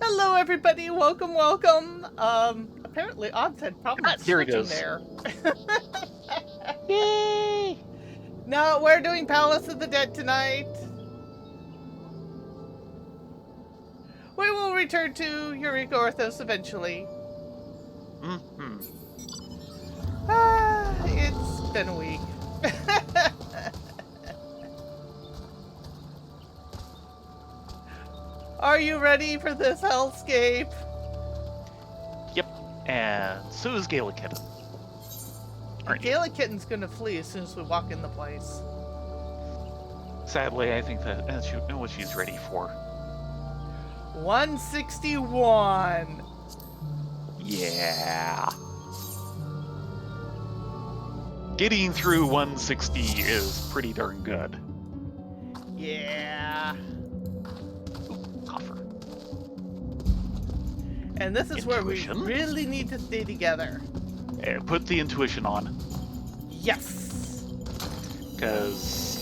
Hello, everybody. Welcome, welcome. Apparently, Odds had problems There it switching goes. there. Yay! No, we're doing Palace of the Dead tonight. We will return to Eureka Orthos eventually. Mm-hmm. It's been a week. Are you ready for this hellscape? Yep. And so is Gala Kitten. Aren't you? Gala Kitten's gonna flee as soon as we walk in the place. Sadly, I think that's what she's ready for. 161. Yeah. Getting through 160 is pretty darn good. Yeah. Ooh, coffer. And this is where we Intuition? really need to stay together. Put the intuition on, Yes. because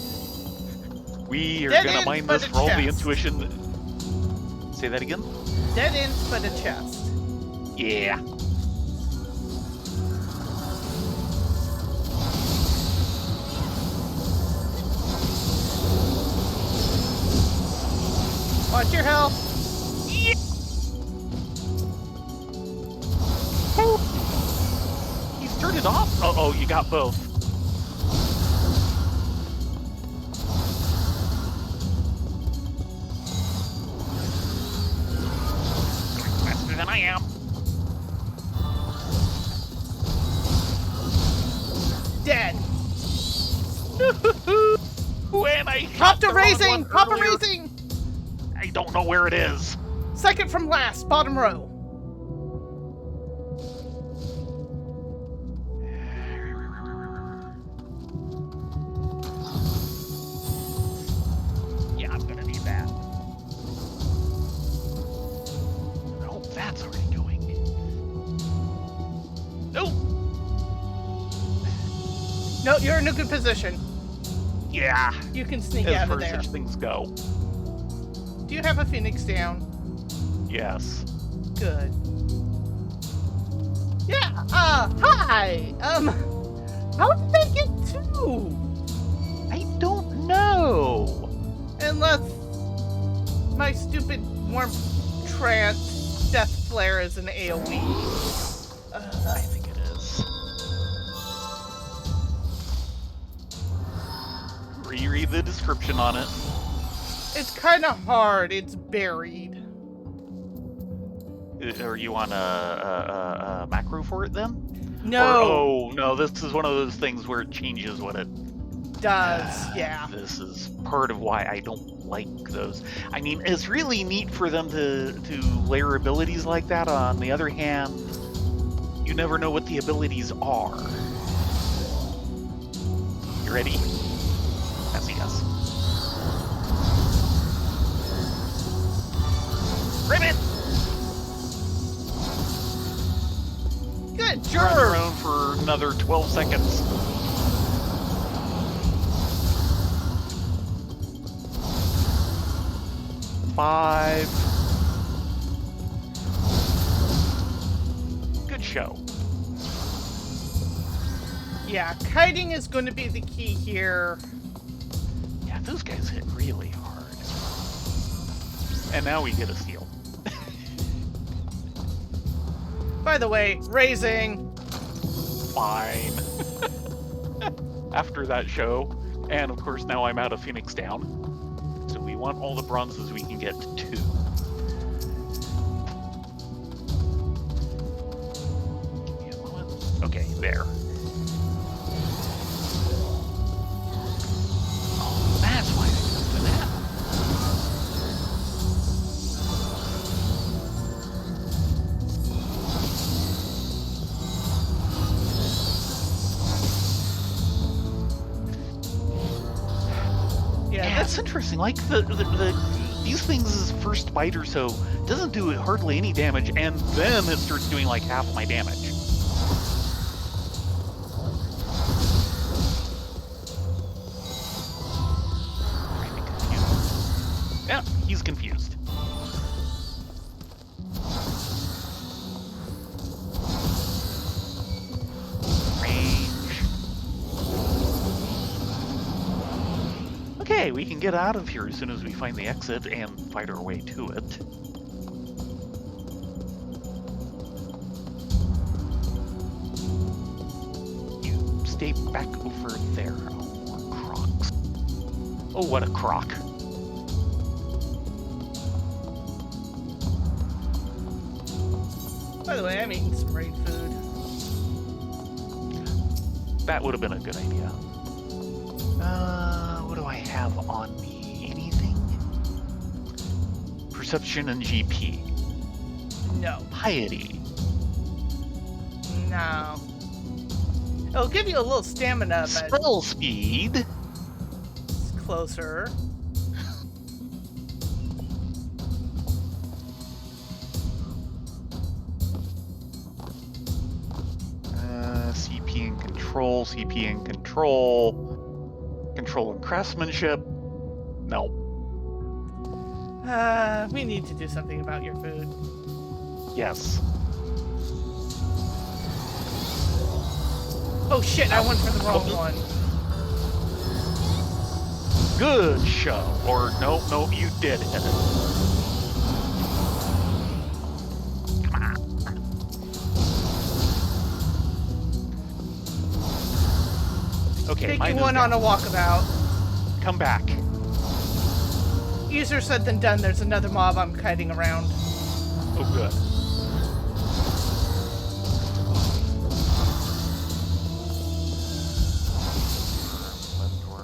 we are Dead gonna ends, mine but this a for all the chest. intuition. Say that again? Dead ends, but a chest. Yeah. Watch your health. He's turned it off. Oh, you got both. Faster than I am. Dead. When I Pop shot to the wrong raising. one Pop a earlier, raising. I don't know where it is. Second from last, bottom row. Yeah, I'm gonna need that. Oh, that's already going. Nope. No, you're in a good position. Yeah. You can sneak As out far of as there. such things go. Do you have a Phoenix down? Yes. Good. Yeah, hi! How did they get two? I don't know. Unless my stupid warm trance death flare is an AoE. I think it is. Reread the description on it. It's kind of hard. It's buried. Are you on a macro for it then? No, Or, oh, no, this is one of those things where it changes what it does. Yeah. This is part of why I don't like those. I mean, it's really neat for them to layer abilities like that. On the other hand, you never know what the abilities are. You ready? That's a yes. Ribbit! Good Run job. around for another 12 seconds. Five. Good show. Yeah, kiting is going to be the key here. Yeah, those guys hit really hard. And now we get a steal. By the way, raising. Fine. After that show, and of course now I'm out of Phoenix Down. So we want all the bronzes we can get to 2. Give me a moment. Okay, there. Oh, that's why I got to that. Yeah, Yeah, it's interesting. Like these things' first bite or so doesn't do hardly any damage, and then it starts doing like half my damage. Yeah, he's confused. Okay, we can get out of here as soon as we find the exit and fight our way to it. You stay back over there. Oh, more crocs. Oh, what a croc. By the way, I'm eating some raid food. That would have been a good idea. What do I have on me? Anything? Perception and GP. No. Piety. No. It'll give you a little stamina, but Spell speed. it's closer. CP and control. CP and control. Control and craftsmanship. No. We need to do something about your food. Yes. Oh shit, I went for the wrong one. Good show. Or no, you did hit it. Come on. Okay, Taking one on a walkabout. Come back. Easier said than done. There's another mob I'm kiting around. Oh, good.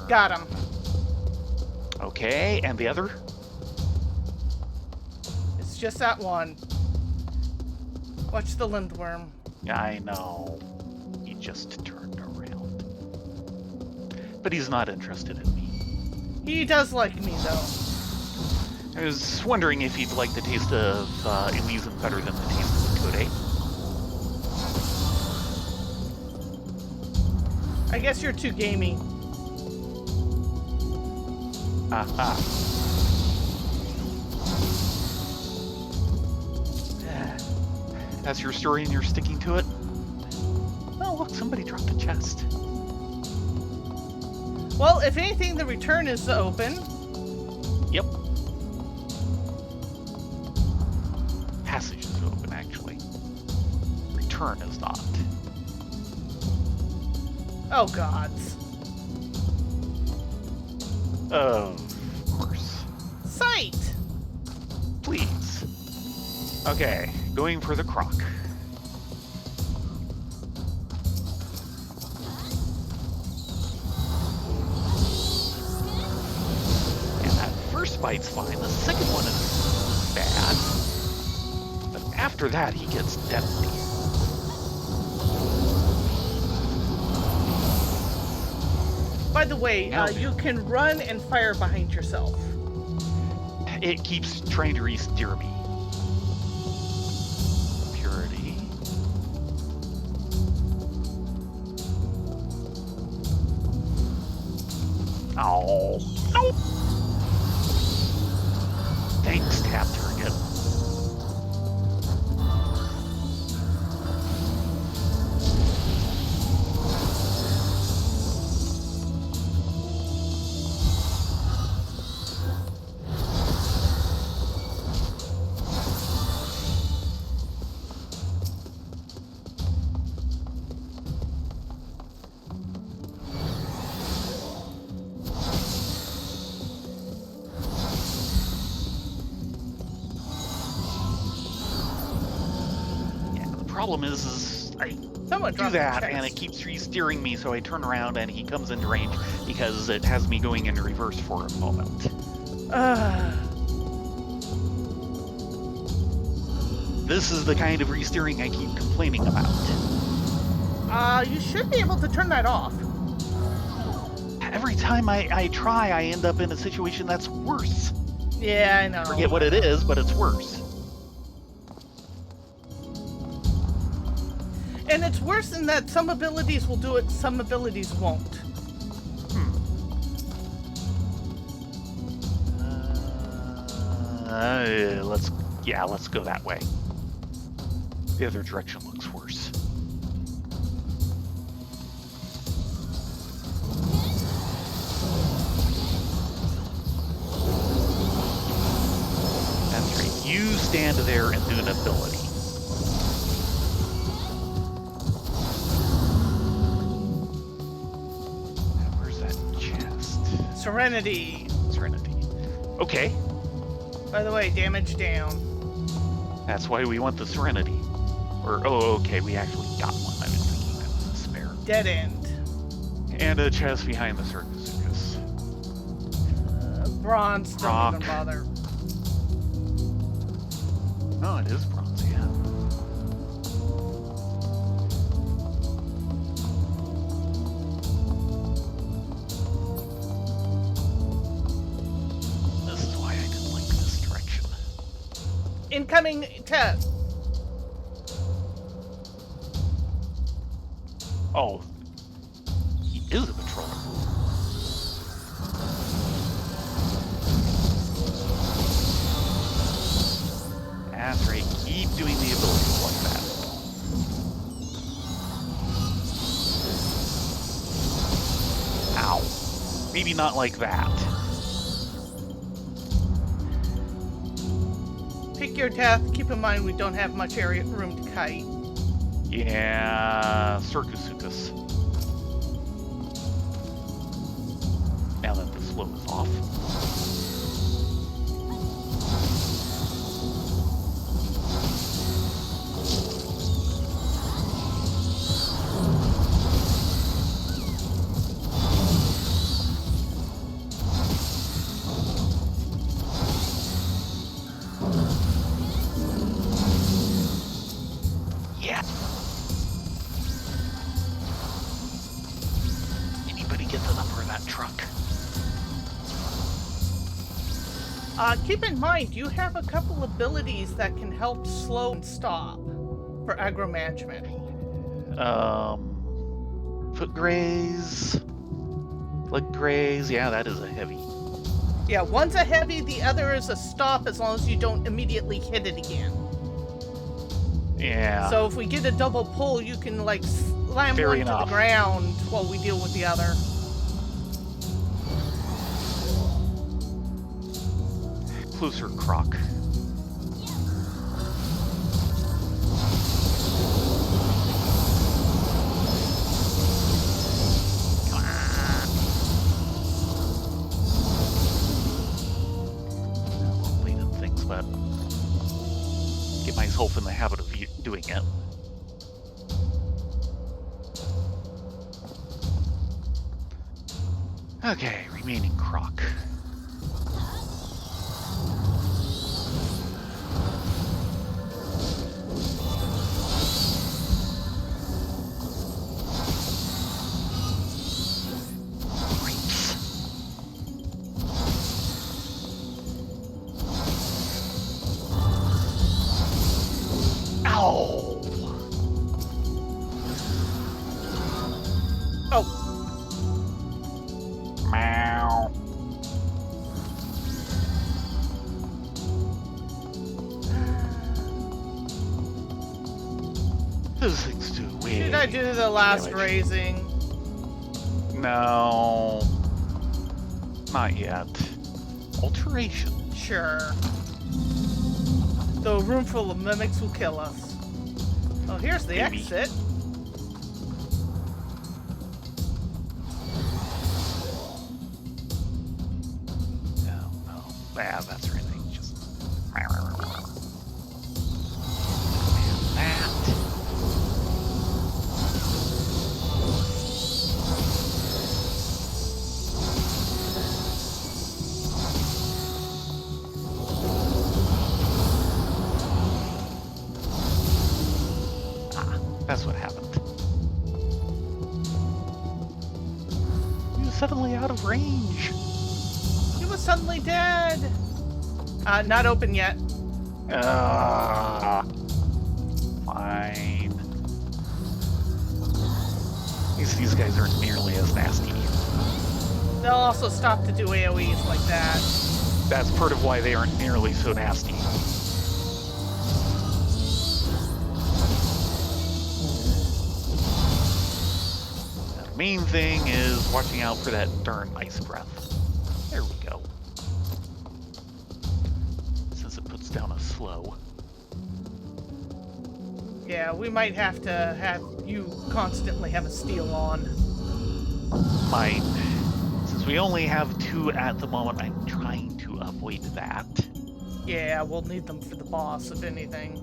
Got him. Okay, and the other? It's just that one. Watch the lindworm. I know. He just turned around. But he's not interested in me. He does like me, though. I was wondering if he'd like the taste of Elysium better than the taste of the Code. I guess you're too gamey. Aha. That's your story and you're sticking to it? Oh, look, somebody dropped a chest. Well, if anything, the return is open. Yep. Passage is open, actually. Return is not. Oh, gods. Of course. Sight! Please. Okay, going for the croc. And that first bite's fine. The second one is bad. But after that, he gets deadly. By the way, Now- you can run and fire behind yourself. It keeps trying to re-steer me. Purity. Oh, no! Thanks, Tap Target. Problem is I Someone do dropped that the and it chest. keeps re-steering me, so I turn around and he comes into range because it has me going in reverse for a moment. This is the kind of re-steering I keep complaining about. You should be able to turn that off. Every time I try, I end up in a situation that's worse. Yeah, I know. Forget what it is, but it's worse. And it's worse in that some abilities will do it, some abilities won't. Let's go that way. The other direction looks worse. You stand there and do an ability. Where's that chest? Serenity. Serenity. Okay, By the way, damage down. that's why we want the Serenity. Or, oh, okay, we actually got one. I was thinking that was a spare. Dead end. And a chest behind the Circus. Bronze, don't Rock. even bother. Oh, it is bronze, yeah. This is why I didn't like this direction. Incoming test. Oh, he is a patroller. That's right, keep doing the abilities like that. Ow. Maybe not like that. Pick your death. Keep in mind we don't have much area room to kite. Yeah, Circus. Now that the slow is off. Yeah. Anybody get the number of that truck? Keep in mind, you have a couple abilities that can help slow and stop for aggro management. Foot graze, leg graze. Yeah, that is a heavy. Yeah, one's a heavy, the other is a stop as long as you don't immediately hit it again. Yeah. So if we get a double pull, you can like slam Fair one enough. to the ground while we deal with the other. Closer, Croc. Come on. A little late in things, but get myself in the habit of doing it. Okay, remaining Croc. Ow! Oh, Meow. Those things do way. did I do the last damage. raising? No. Not yet. Alteration. Sure. Though a room full of mimics will kill us. Oh, here's the Maybe. exit. No. Ah, that's right. They just. Man, that. That's what happened. He was suddenly out of range. He was suddenly dead. Not open yet. Fine. At least these guys aren't nearly as nasty. They'll also stop to do AoEs like that. That's part of why they aren't nearly so nasty. The main thing is watching out for that darn ice breath. There we go. Since it puts down a slow. Yeah, we might have to have you constantly have a steal on. Fine. Since we only have 2 at the moment, I'm trying to avoid that. Yeah, we'll need them for the boss, if anything.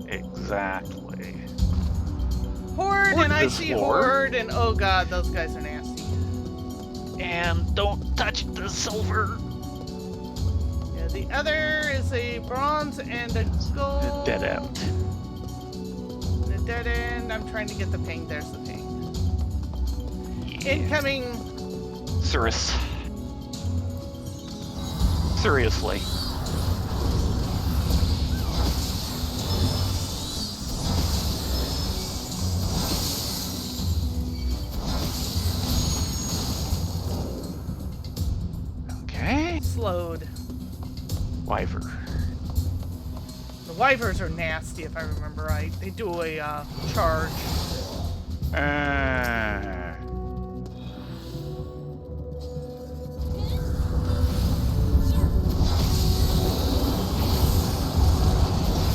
Exactly. Horde, Horde and I this see floor. Horde, and oh god, those guys are nasty. And don't touch the silver. Yeah, the other is a bronze and a gold. Dead end. The dead end. I'm trying to get the ping. There's the ping. Yeah. Incoming. Cirrus. Seriously. Okay. Slowed. Wyver. The Wyvers are nasty, if I remember right. They do a charge.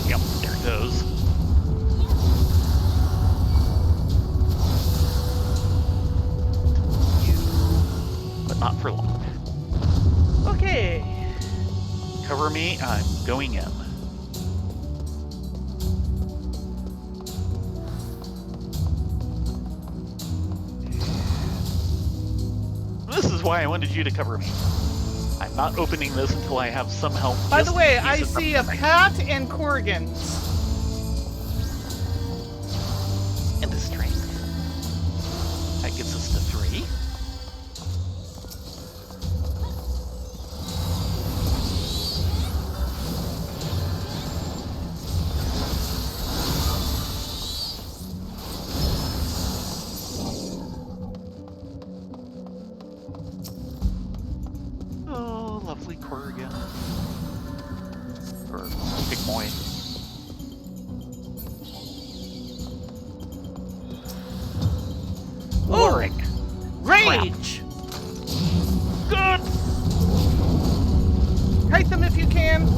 Yep, there it goes. But not for long. Okay. Cover me, I'm going in. This is why I wanted you to cover me. I'm not opening this until I have some help. By the just way, in case I it's see a something. Pat and Corrigan's. And a strength. That gets us to 3. Oh, lovely Corrigan. Or Pigmoy. Luring. Rage! Good! Kite them if you can.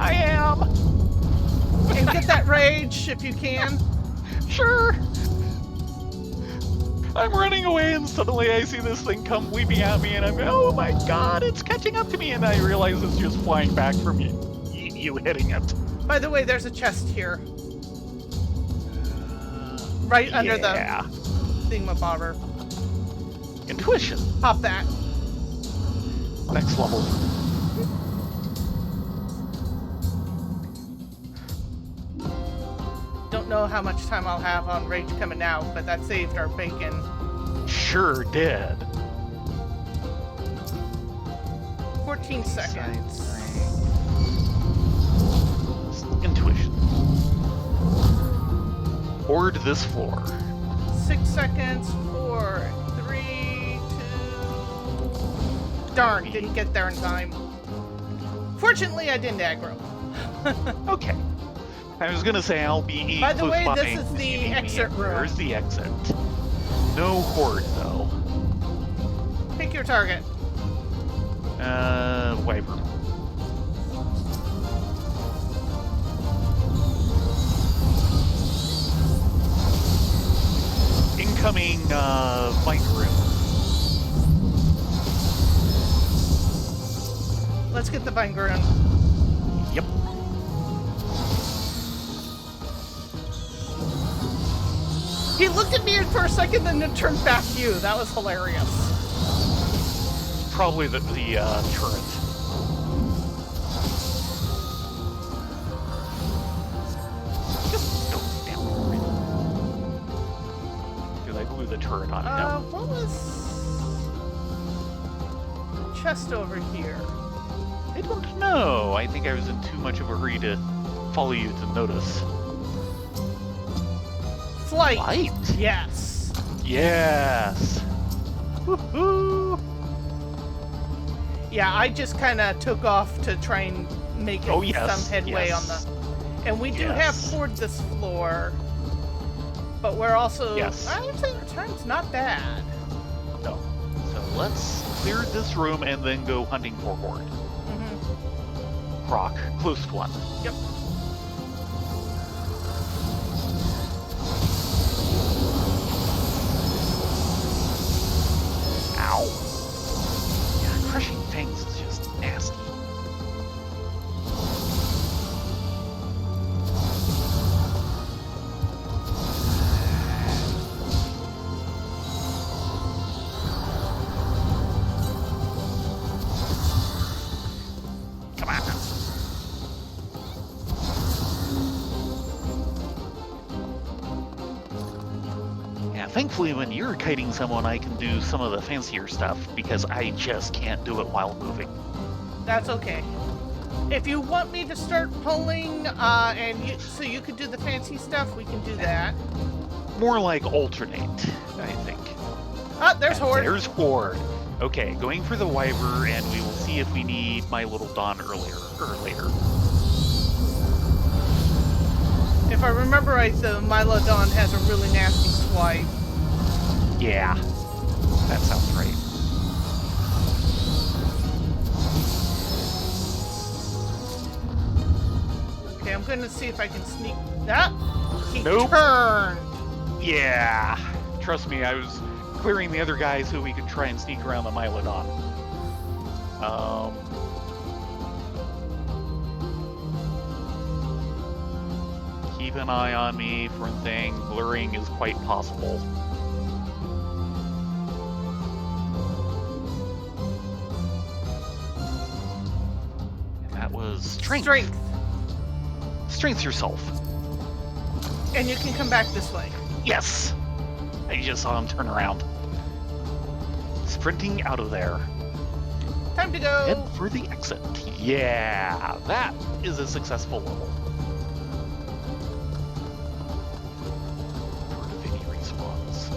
I am! And get that rage if you can. Sure! I'm running away and suddenly I see this thing come weeping at me and I'm going, oh my god, it's catching up to me, and I realize it's just flying back from you hitting it. By the way, there's a chest here. Right under the Yeah. thingamabobber. Intuition. Pop that. Next level. Don't know how much time I'll have on Rage coming out, but that saved our bacon. Sure did. 14 seconds. Intuition. Hoard this floor. 6 seconds. 4, 3, 2. Darn, didn't get there in time. Fortunately, I didn't aggro. Okay. I was gonna say I'll be By the close way, by this if is you the need me. exit room. There's the exit. No horde though. Pick your target. Wyvern. Incoming, fight room. Let's get the Vanguard. Yep. He looked at me for a second, then it turned back to you. That was hilarious. Probably the turret. Just don't down for it. Because I blew the turret on him. What was the chest over here? I don't know. I think I was in too much of a hurry to follow you to notice. Flight. Light? Yes. Yes. Woohoo! Yeah, I just kind of took off to try and make Oh, yes, some headway yes. on the. And we do have Yes. toward this floor, but we're also. Yes. I would say our time's not bad. No. So let's clear this room and then go hunting for horde. Mhm. proc. Close one. Yep. Ow. Yeah, crushing fangs is just nasty. Come on. Yeah, thankfully when you're kiting someone, I can do some of the fancier stuff because I just can't do it while moving. That's okay. If you want me to start pulling, so you could do the fancy stuff, we can do that. More like alternate, I think. Ah, there's And Horde. There's Horde. Okay, going for the Wyver, and we will see if we need my little Dawn earlier or later. If I remember right, the Mylodon has a really nasty swipe. Yeah, that sounds right. Okay, I'm gonna see if I can sneak that. He Nope. turned. Yeah, trust me, I was clearing the other guys so we could try and sneak around the Mylodon. Keep an eye on me for a thing. Blurring is quite possible. And that was strength. Strength. Strength yourself. And you can come back this way. Yes! I just saw him turn around. Sprinting out of there. Time to go. Head for the exit. Yeah, that is a successful level. Portavini respawns.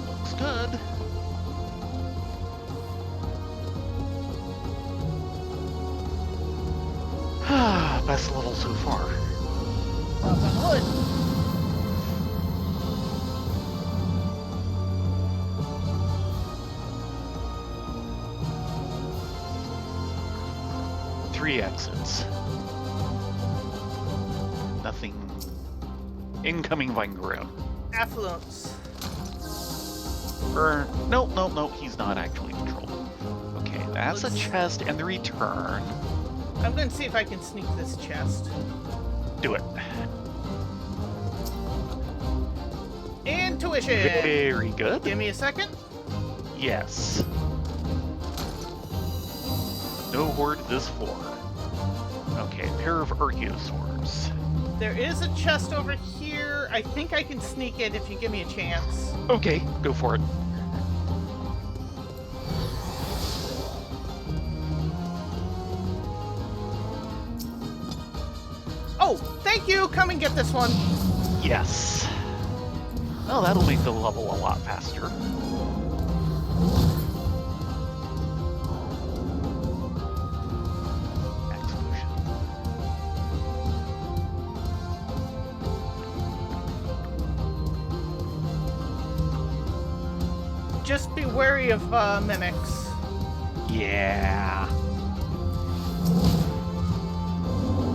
Looks good. Best level so far. Knock on wood. Three exits. Nothing. Incoming Vingroon. Affluence. No, he's not actually controlled. Okay, that's a chest and the return. I'm going to see if I can sneak this chest. Do it. Intuition. Very good. Give me a second. Yes. No Horde this floor. Okay, pair of Archaeosaurs. There is a chest over here. I think I can sneak it if you give me a chance. Okay, go for it. Oh, thank you. Come and get this one. Yes. Oh, that'll make the level a lot faster. Execution. Just be wary of mimics. Yeah.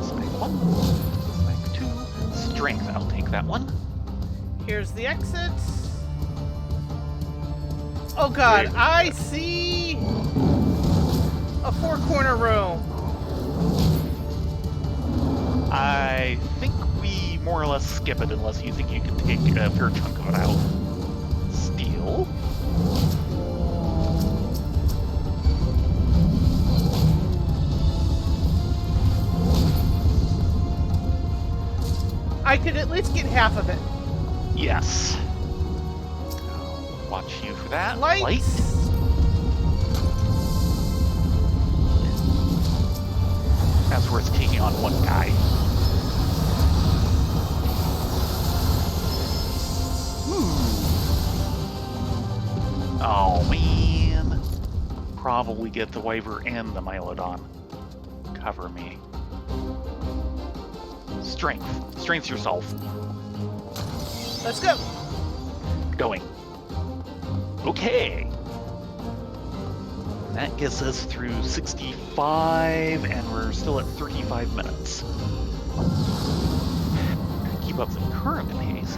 Spike 1. Spike 2. Strength, I'll take that one. Here's the exit. Oh god, Okay. I see a four-corner room. I think we more or less skip it unless you think you can take a fair chunk of it out. Steal. I could at least get half of it. Yes. I'll watch you for that. Lights. That's where it's taking on one guy. Oh man. Probably get the Wyver and the Mylodon. Cover me. Strength. Strength yourself. Let's go. Going. Okay. That gets us through 65, and we're still at 35 minutes. Keep up the current pace.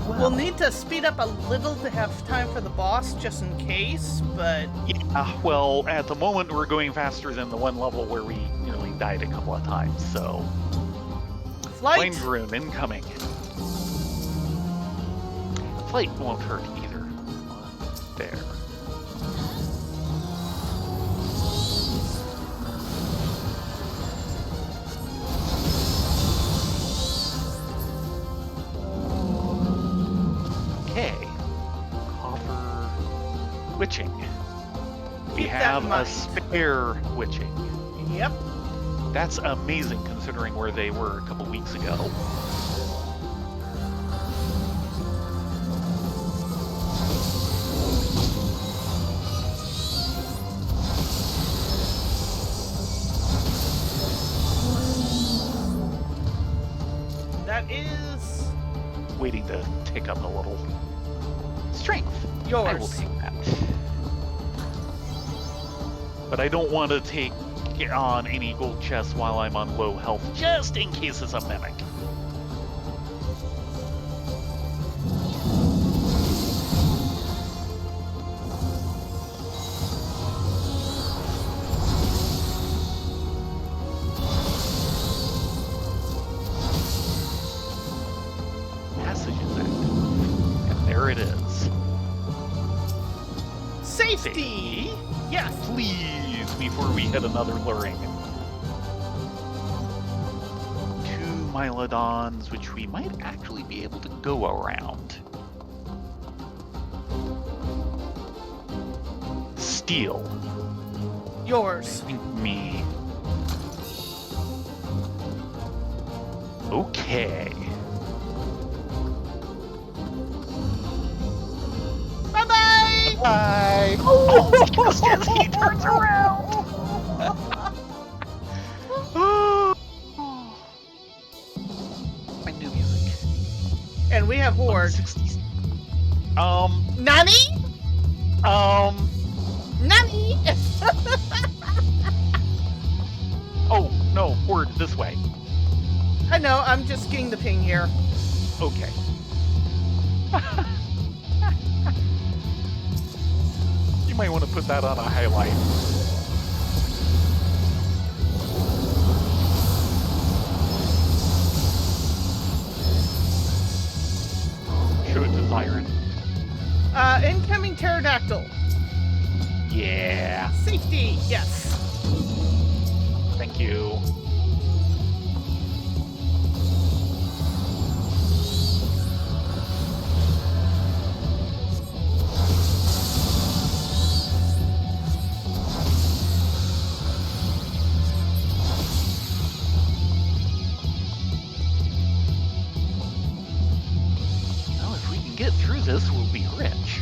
Well, We'll need to speed up a little to have time for the boss, just in case, but... yeah, well, at the moment we're going faster than the one level where we nearly died a couple of times, so... Flight! Flame Rune incoming. Flight won't hurt either. There. Okay. Coffer witching. We Keep that have in a mind. spare witching. Yep. That's amazing considering where they were a couple weeks ago. That is... Waiting to tick up a little. Strength. I will yours. take that. But I don't want to take on any gold chests while I'm on low health, just in case it's a mimic. Passage is active. And there it is. Safety! Yes! Please, before we hit another luring. 2 Mylodons, which we might actually be able to go around. Steel. Yours. Think me. Okay. Bye-bye! Bye. Oh, just as he turns around. My new music. And we have Horde. 60s. Nani? Nani? Oh, no, Horde, this way. I know, I'm just getting the ping here. Okay. You might want to put that on a highlight. Show it to Siren. Incoming pterodactyl. Yeah. Safety, yes. Thank you. Well, if we can get through this, we'll be rich.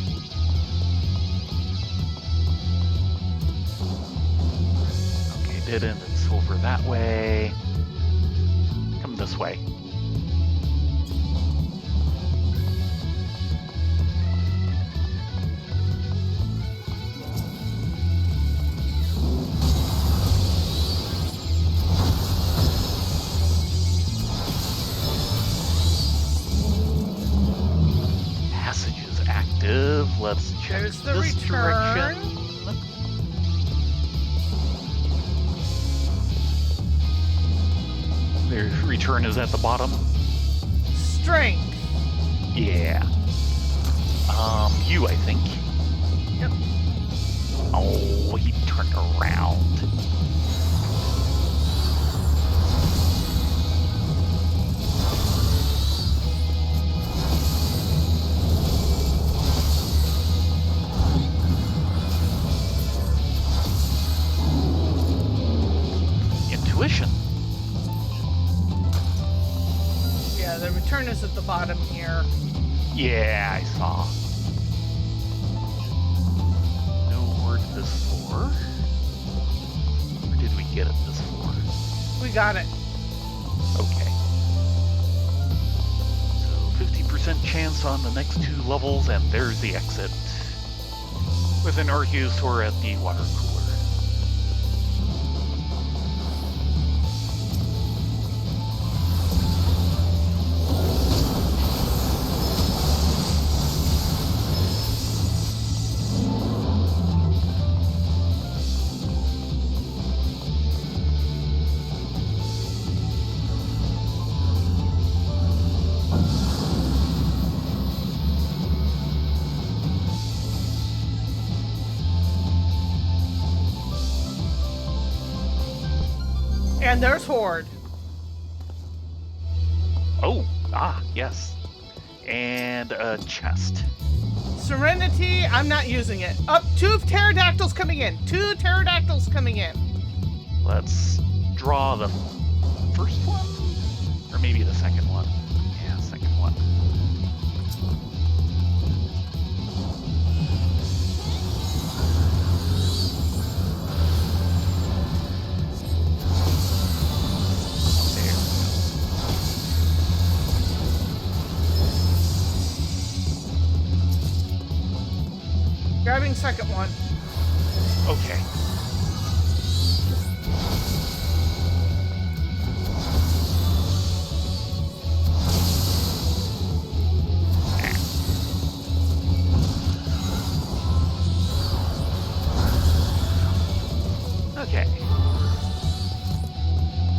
Okay, dead end and silver that way. Come this way. Passage is active. Let's check There's the this return. direction. The return is at the bottom. Strength. Yeah. You, I think. Yep. Oh, he turned around. Intuition. Yeah, the return is at the bottom here. Yeah, I saw. No word this floor. Or did we get it this floor? We got it. Okay. So 50% chance on the next 2 levels, and there's the exit. With an Arceus at the water cooler. And there's Horde. Oh, yes. And a chest. Serenity, I'm not using it. Up, 2 pterodactyls coming in. 2 pterodactyls coming in. Let's draw the first one? Or maybe the second one. Yeah, second one. Grabbing second one. Okay. Okay.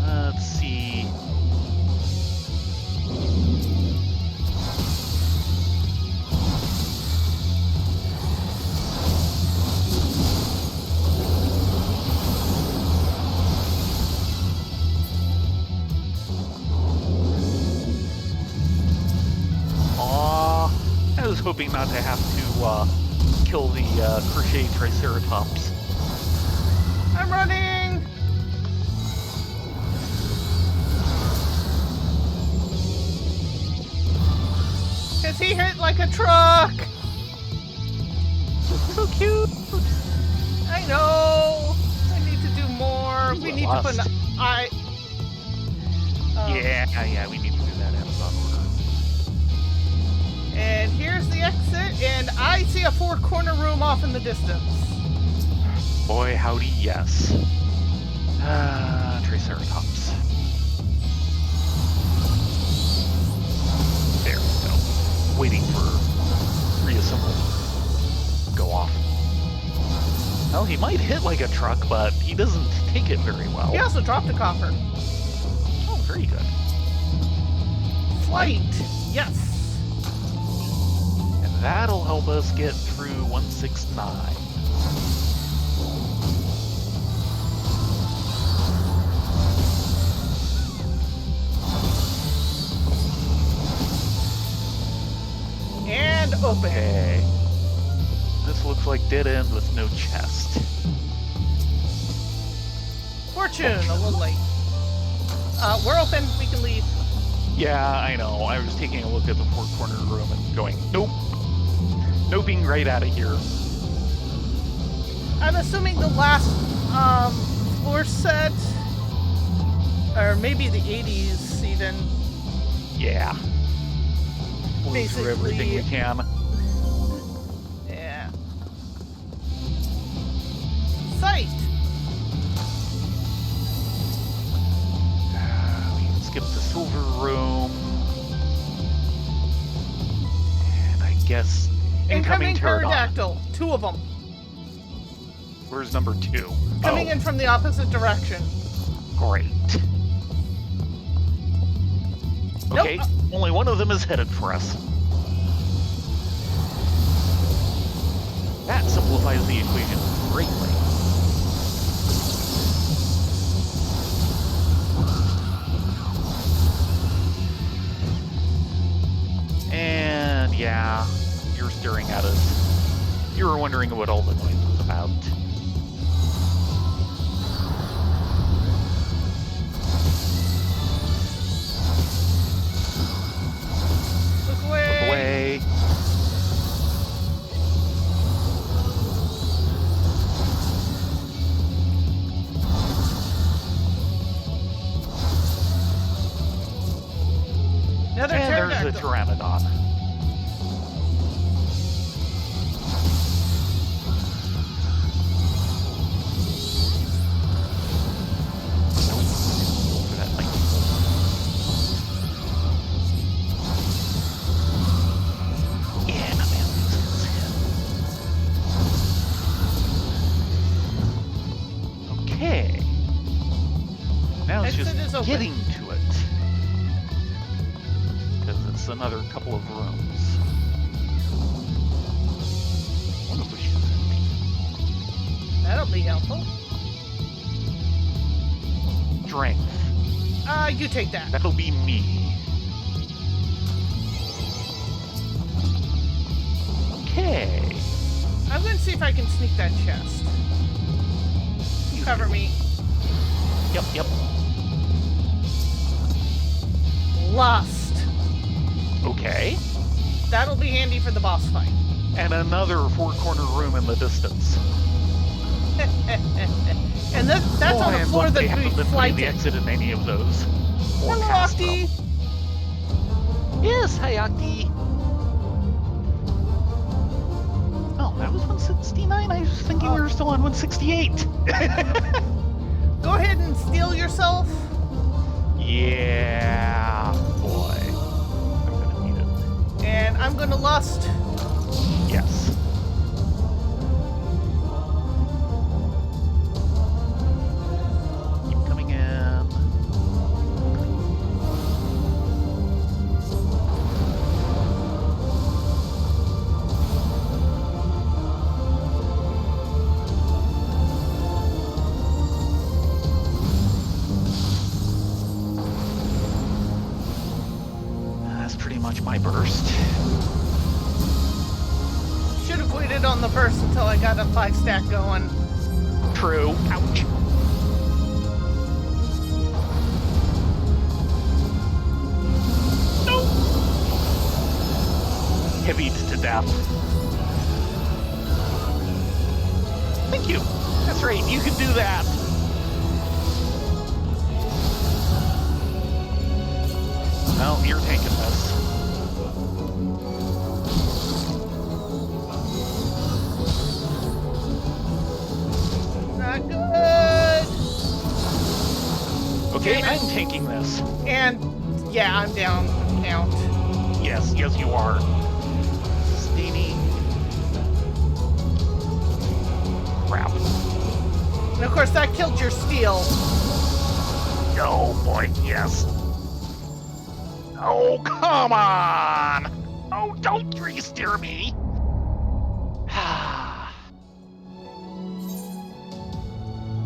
Let's see. I was hoping not to have to kill the crochet triceratops. I'm running! Cause he hit like a truck! So cute! I know! I need to do more. We need to put an eye... Yeah, we need to do that Amazon order. And here's the exit, and I see a 4-corner room off in the distance. Boy, howdy, yes. Triceratops. There we go. Waiting for reassemble. Go off. Well, he might hit like a truck, but he doesn't take it very well. He also dropped a copper. Oh, very good. Flight! Yes! And that'll help us get through 169. And open. Okay. This looks like dead end with no chest. Fortune, a little late. We're open. We can leave. Yeah, I know. I was taking a look at the 4-corner room and going, nope. Noping right out of here. I'm assuming the last floor set, or maybe the 80s even. Yeah. We'll do everything we can. Yeah. Sight. We can skip the silver room. And I guess incoming pterodactyl. 2 of them. Where's number 2? Coming in from the opposite direction. Great. Okay, Nope. only one of them is headed for us. That simplifies the equation greatly. And yeah, you're staring at us. You were wondering what all the noise was about. Look away. Look away. Another And there's pterodactyl. the Pteranodon. For that lightning bolt. Yeah, my man loses his head. Okay. Now it's Exit is just open. getting to it. Because it's another couple of rooms. One of which is empty. That'll be helpful. strength. You take that. That'll be me. Okay. I'm going to see if I can sneak that chest. You cover me. Yep. Lust. Okay. That'll be handy for the boss fight. And another four-corner room in the distance. And that's on the floor that we haven't been putting the flighted. exit in any of those. Or Hello, past Octi. them. Yes, hi, Octi. Oh, that was 169? I was thinking we were still on 168. Go ahead and steal yourself. Yeah, boy. I'm gonna need it. And I'm going to lust. Yes. Keep coming in. That's pretty much my burst. Should have waited on the burst until I got a 5-stack going. True. Ouch. No. Heavied to death. Thank you. That's right. You can do that. Well, you're taking this. Not good. Okay, Damn it. I'm taking this. And yeah, I'm down count. Yes, you are. Sustaining. Crap. And of course, that killed your steel. Oh boy, yes. Oh, come on! Oh, don't re-steer me!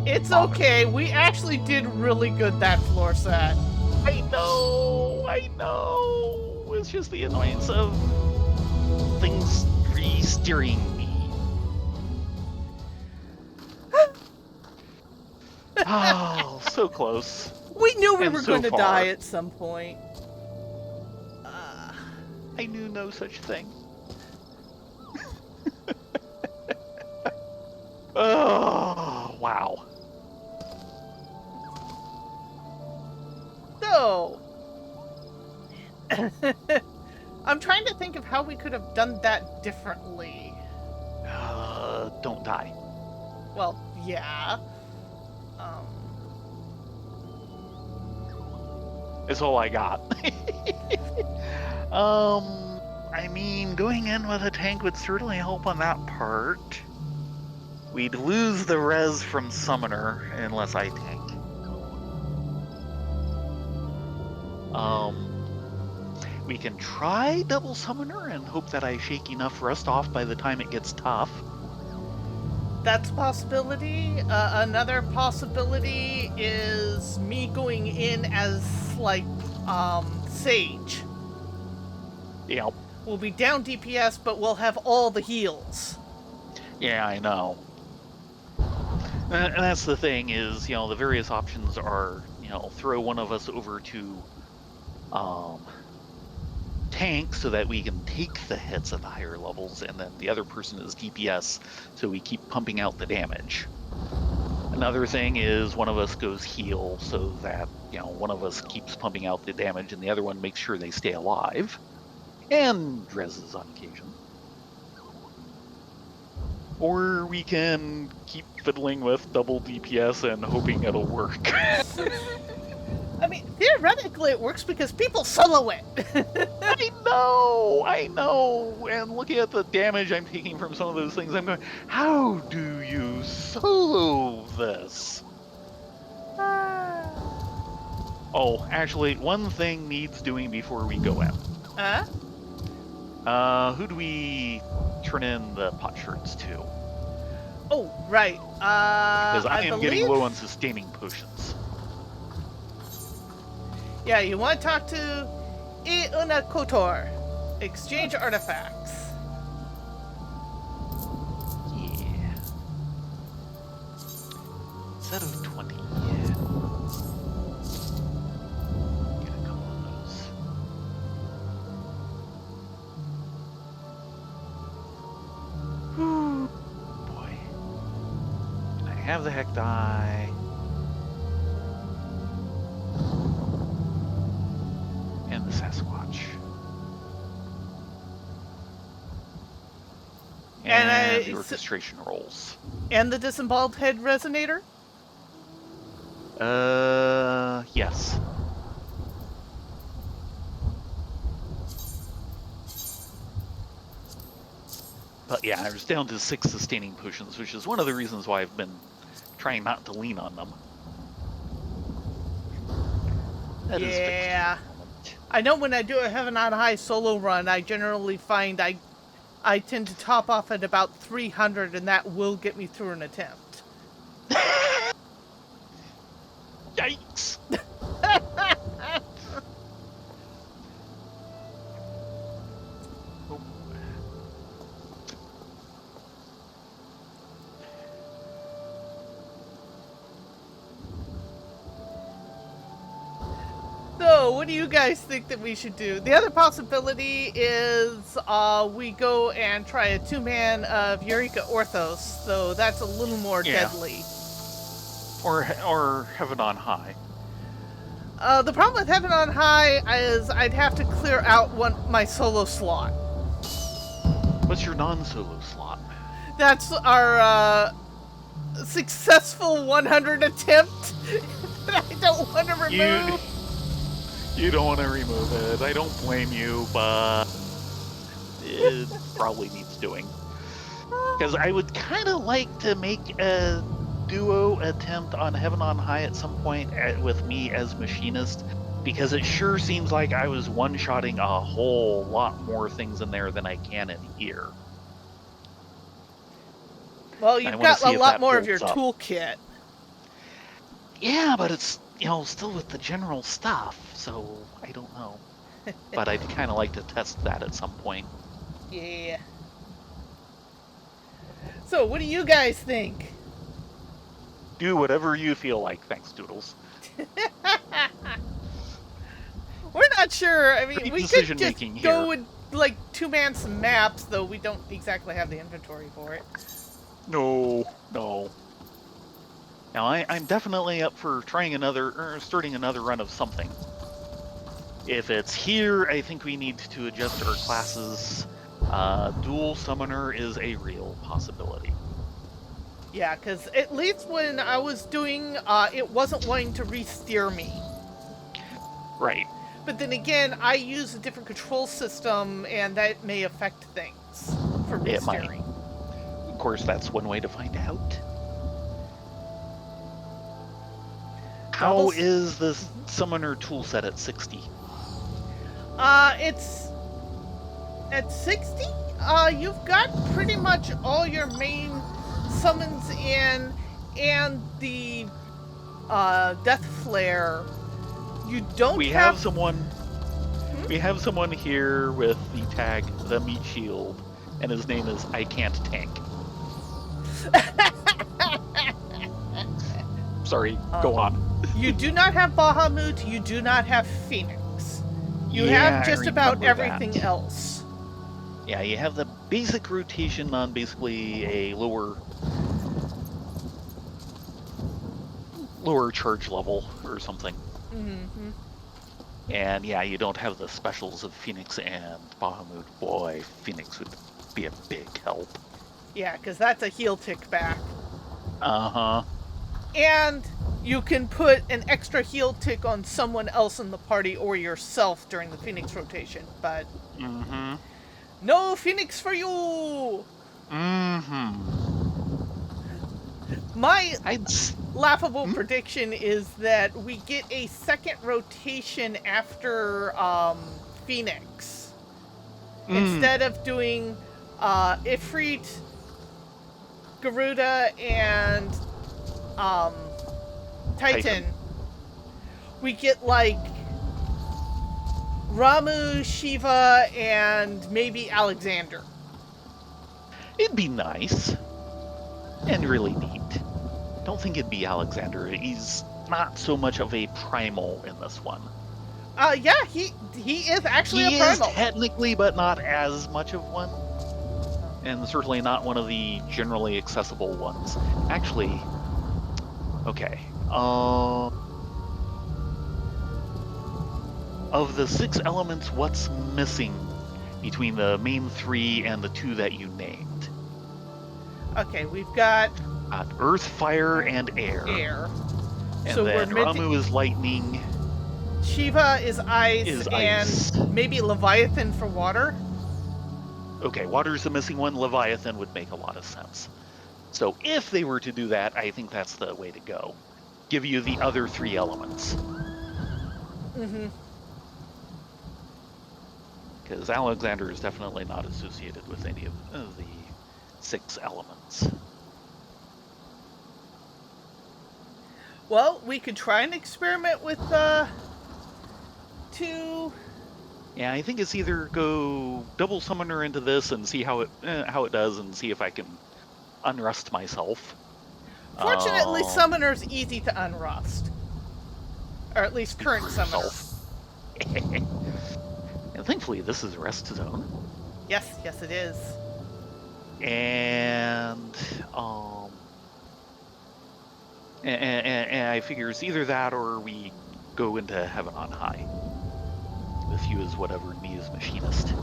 It's okay. We actually did really good that floor set. I know! It's just the annoyance of things re-steering me. Oh, so close. We knew we And were so going to far. die at some point. I knew no such thing. Oh, wow. So, I'm trying to think of how we could have done that differently. Don't die. Well, yeah. It's all I got. I mean, going in with a tank would certainly help on that part. We'd lose the res from Summoner unless I tank. We can try double Summoner and hope that I shake enough rust off by the time it gets tough. That's a possibility. Another possibility is me going in as, like, Sage. Yeah. We'll be down DPS, but we'll have all the heals. Yeah, I know. And that's the thing is, the various options are, throw one of us over to tank so that we can take the hits at the higher levels, and then the other person is DPS so we keep pumping out the damage. Another thing is one of us goes heal so that, one of us keeps pumping out the damage and the other one makes sure they stay alive. And reses on occasion. Or we can keep fiddling with double DPS and hoping it'll work. I mean, theoretically it works because people solo it. I know. And looking at the damage I'm taking from some of those things, I'm going, how do you solo this? Oh, actually, one thing needs doing before we go in. Who do we turn in the pot shirts to? Oh, right. Because I am believe... getting low on sustaining potions. Yeah, you want to talk to Iuna Kotor. Exchange artifacts. Yeah. Set of 20. Yeah. Get a couple of those. Whew. Boy. I have the heck die. And the Sasquatch. And the orchestration rolls. And the disemboweled head resonator? Yes. But yeah, I was down to 6 sustaining potions, which is one of the reasons why I've been trying not to lean on them. That is Yeah. I know when I do a Heaven on High solo run, I generally find I tend to top off at about 300, and that will get me through an attempt. Yikes! So, what do you guys think that we should do? The other possibility is we go and try a 2-man of Eureka Orthos, though that's a little more deadly. Or Heaven on High. The problem with Heaven on High is I'd have to clear out my solo slot. What's your non-solo slot? That's our successful 100 attempt that I don't want to remove. You don't want to remove it. I don't blame you, but it probably needs doing. Because I would kind of like to make a duo attempt on Heaven on High at some point with me as machinist, because it sure seems like I was one-shotting a whole lot more things in there than I can in here. Well, you've got a lot more of your toolkit. Yeah, but it's, still with the general stuff, so I don't know. But I'd kind of like to test that at some point. Yeah. So, what do you guys think? Do whatever you feel like, thanks, Doodles. We're not sure. I mean, we could just go with, 2-man some maps, though we don't exactly have the inventory for it. No. Now, I'm definitely up for trying starting another run of something. If it's here, I think we need to adjust our classes. Dual Summoner is a real possibility. Yeah, because at least when I was doing, it wasn't wanting to re-steer me. Right. But then again, I use a different control system, and that may affect things for re-steering. It might. Of course, that's one way to find out. How is the Summoner toolset at 60? It's at 60. You've got pretty much all your main summons in, and the Death Flare. You don't. We have someone. We have someone here with the tag The Meat Shield, and his name is I Can't Tank. Sorry, go on. You do not have Bahamut, you do not have Phoenix. You have just about everything else. Yeah, you have the basic rotation on basically a lower charge level or something. Mm-hmm. And yeah, you don't have the specials of Phoenix and Bahamut. Boy, Phoenix would be a big help. Yeah, because that's a heal tick back. Uh-huh. And you can put an extra heal tick on someone else in the party or yourself during the Phoenix rotation, but no Phoenix for you! My laughable prediction is that we get a second rotation after Phoenix. Instead of doing Ifrit, Garuda, and Titan, we get Ramu, Shiva, and maybe Alexander. It'd be nice. And really neat. Don't think it'd be Alexander. He's not so much of a primal in this one. Yeah, he is actually he a primal. Is technically, but not as much of one. And certainly not one of the generally accessible ones. Actually, okay. Of the 6 elements, what's missing between the main 3 and the 2 that you named? Okay, we've got Earth, Fire, and Air. And so then Ramu is lightning. Shiva is ice, and maybe Leviathan for water. Okay, water's the missing one. Leviathan would make a lot of sense. So if they were to do that, I think that's the way to go. Give you the other 3 elements. Mm-hmm. Because Alexander is definitely not associated with any of the 6 elements. Well, we could try and experiment with 2. Yeah, I think it's either go double summoner into this and see how it does, and see if I can unrust myself. Fortunately, summoner's easy to unrust, or at least current summoner. And thankfully, this is a rest zone. Yes, it is. And I figure it's either that or we go into Heaven on High. With you as whatever me as machinist.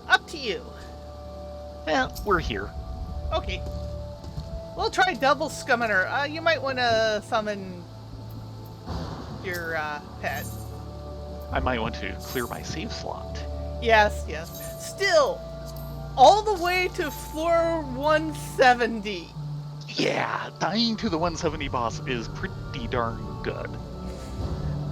Up to you. Well, we're here. Okay. We'll try double summoner. You might want to summon your pet. I might want to clear my save slot. Yes. Still, all the way to floor 170. Yeah, dying to the 170 boss is pretty darn good.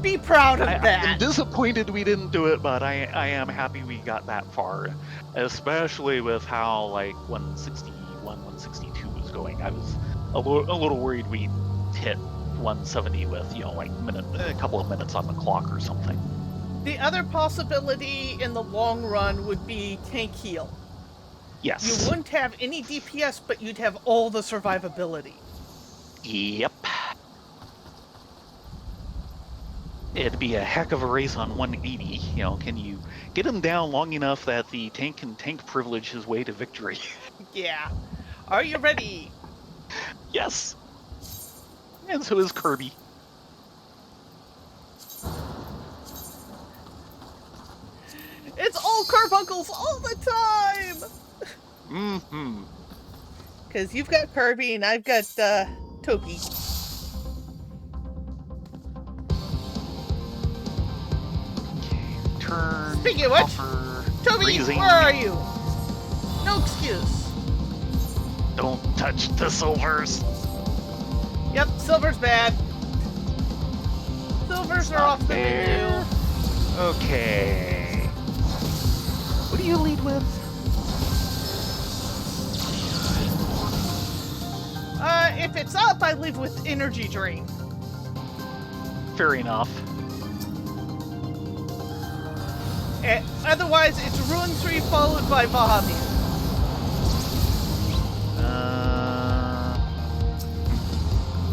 Be proud of that. I'm disappointed we didn't do it, but I am happy we got that far. Especially with how, 161, 162 was going. I was a little worried we'd hit 170 with, a couple of minutes on the clock or something. The other possibility in the long run would be tank heal. Yes. You wouldn't have any DPS, but you'd have all the survivability. Yep. It'd be a heck of a race on 180. Can you get him down long enough that the tank can tank privilege his way to victory? Yeah. Are you ready? Yes. And so is Kirby. It's all carbuncles all the time! Mm-hmm. Because you've got Kirby and I've got Toki. Turn. Speaking of which, Toby, freezing. Where are you? No excuse. Don't touch the silvers. Yep, silver's bad. Silvers are off the menu. Okay. What do you lead with? If it's up, I leave with energy drain. Fair enough. Otherwise, it's Ruin 3 followed by Bahamut.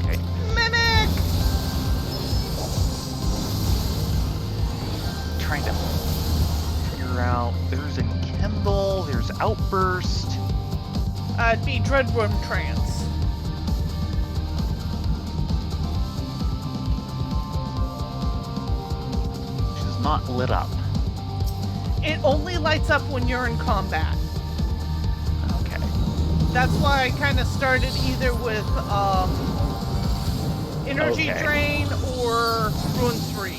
Okay. Mimic! Trying to figure out. There's a Kindle, there's Outburst. It'd be Dreadworm Trance. She's not lit up. It only lights up when you're in combat. Okay. That's why I kind of started either with Energy Drain or Ruin 3.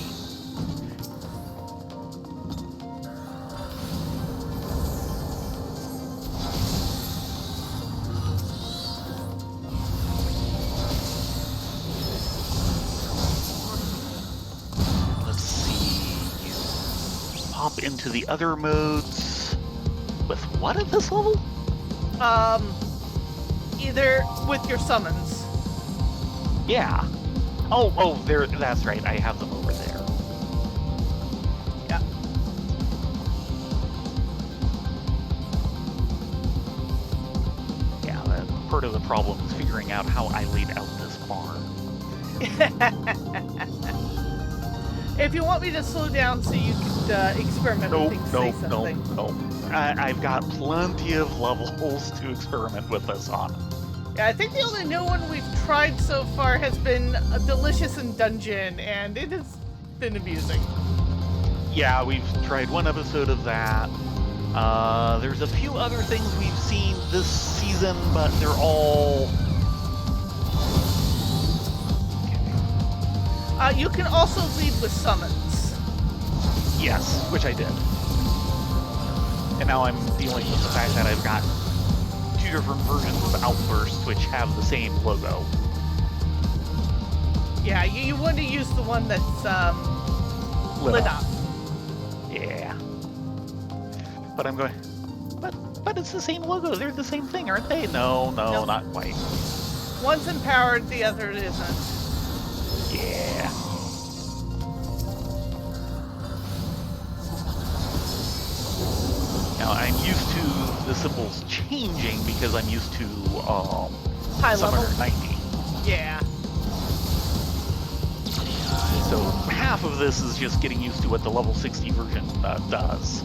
Let's see. You pop into the other modes with what at this level? Either with your summons. Yeah. Oh, there. That's right. I have them over there. Yeah. Yeah, part of the problem is figuring out how I laid out this farm. If you want me to slow down so you could experiment with things, say something. No. I've got plenty of levels to experiment with this on. Yeah, I think the only new one we've tried so far has been Delicious in Dungeon, and it has been amusing. Yeah, we've tried one episode of that. There's a few other things we've seen this season, but they're all... You can also lead with summons. Yes, which I did. And now I'm dealing with the fact that I've got 2 different versions of Outburst which have the same logo. Yeah, you want to use the one that's lit up. Yeah. But I'm going... But it's the same logo. They're the same thing, aren't they? No, Nope. Not quite. One's empowered, the other isn't. Yeah. Now, I'm used to the symbols changing because I'm used to High Summoner level. 90. Yeah. So half of this is just getting used to what the level 60 version does.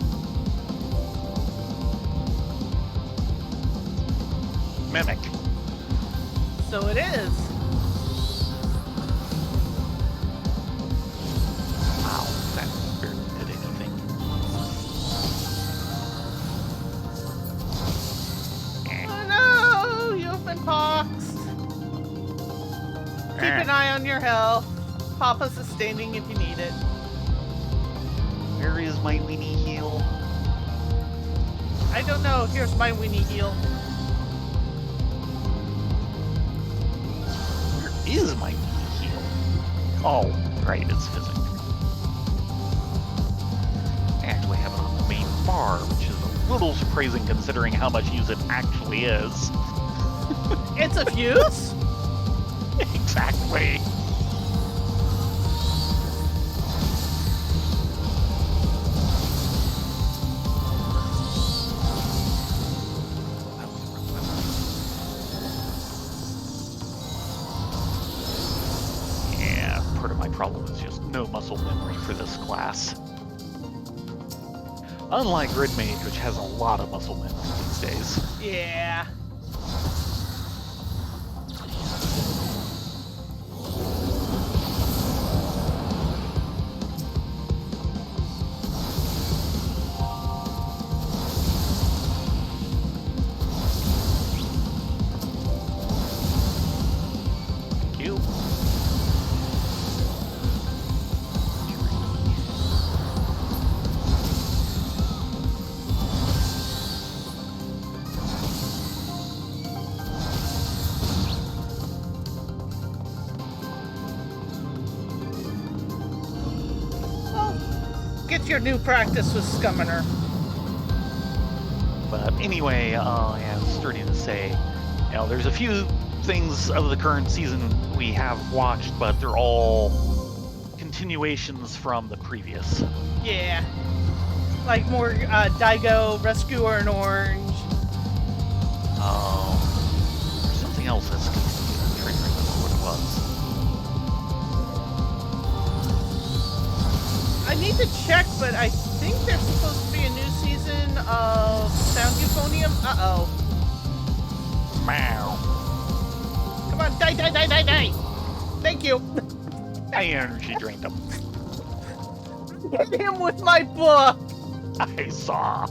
Mimic. So it is. Wow, that barely did anything. Oh no, you've been poxed. Keep an eye on your health. Papa sustaining if you need it. Where is my weenie heal? I don't know. Here's my weenie heal. Where is my weenie heal? Oh, right, it's physics. I actually have it on the main bar, which is a little surprising considering how much use it actually is. It's a fuse? Exactly. Yeah, part of my problem is just no muscle memory for this class. Unlike Grid Mage, which has a lot of muscle memory these days. Yeah. Thank you. Well, get your new practice with Scummoner. But anyway, yeah, I was starting to say, there's a few things of the current season we have watched, but they're all continuations from the previous. Yeah. Like more Daigo, Rescuer in Orange. There's something else that's continued. I'm trying to remember what it was. I need to check, but I think there's supposed to be a new season of Sound Euphonium. Uh-oh. Meow. Come on, die. Thank you. I energy drained him. Hit him with my book. I saw.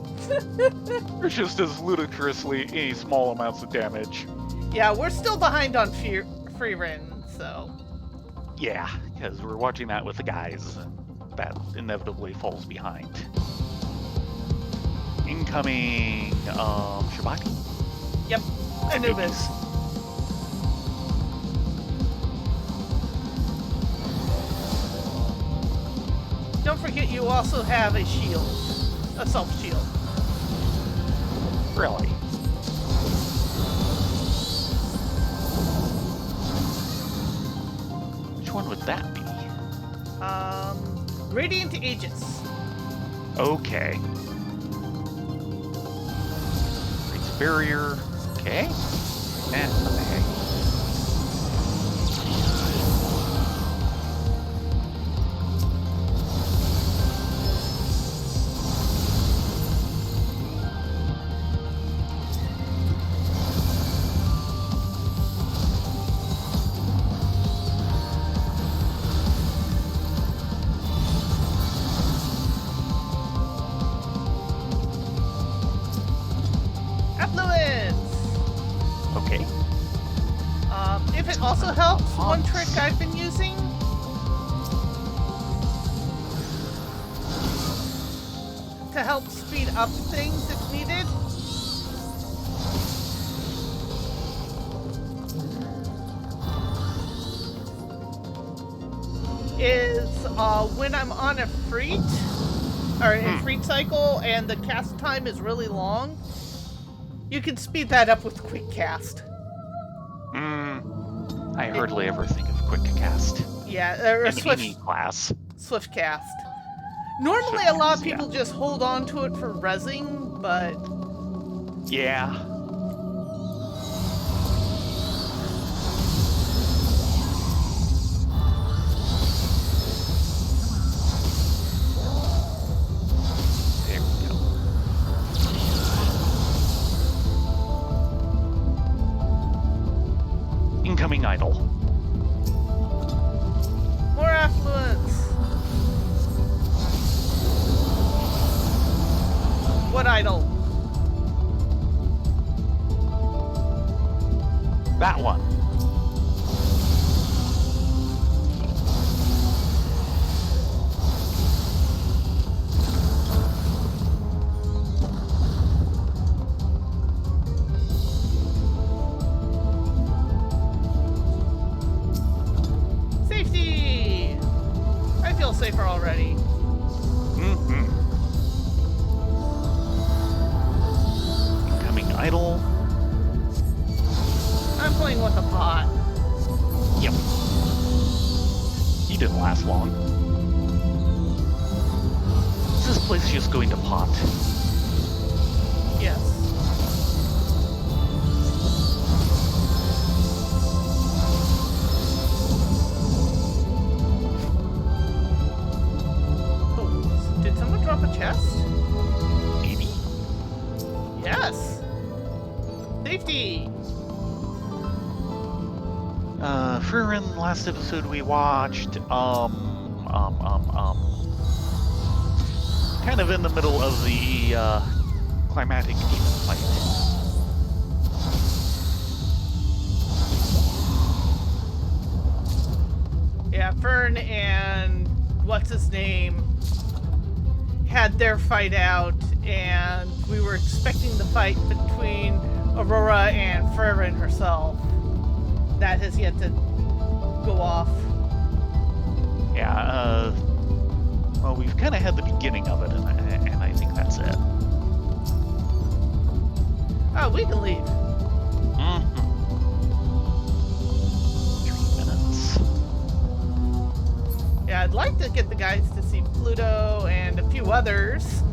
There's just as ludicrously any small amounts of damage. Yeah, we're still behind on Free Ren, so. Yeah, because we're watching that with the guys, and that inevitably falls behind. Incoming, Shibaki? Yep, Anubis. Don't forget you also have a shield. A self-shield. Really? Which Which one would that be? Radiant Aegis. Okay. Breaks barrier. Okay. Eh, what the heck? Okay. If it also helps, one trick I've been using to help speed up things if needed is when I'm on a freet or a freet cycle and the cast time is really long, you can speed that up with quick cast. I hardly ever think of quick cast. Yeah, or in swift any class. Swift cast. Normally, a lot of people just hold on to it for rezzing, but yeah. There we go. Incoming idol. More affluence. What idol? That one. Safety! I feel safer already. Incoming idol. I'm playing with a pot. Yep. He didn't last long. Is this place just going to pot? Yes. Oh, did someone drop a chest? Maybe. Yes. Safety. Furin, last episode we watched, kind of in the middle of the, climatic demon fight. Yeah, Fern and what's his name had their fight out, and we were expecting the fight between Aurora and Furin herself. That has yet to go off. Yeah, well, we've kind of had the beginning of it, and I think that's it. Oh, we can leave. 3 minutes. Yeah, I'd like to get the guys to see Pluto and a few others.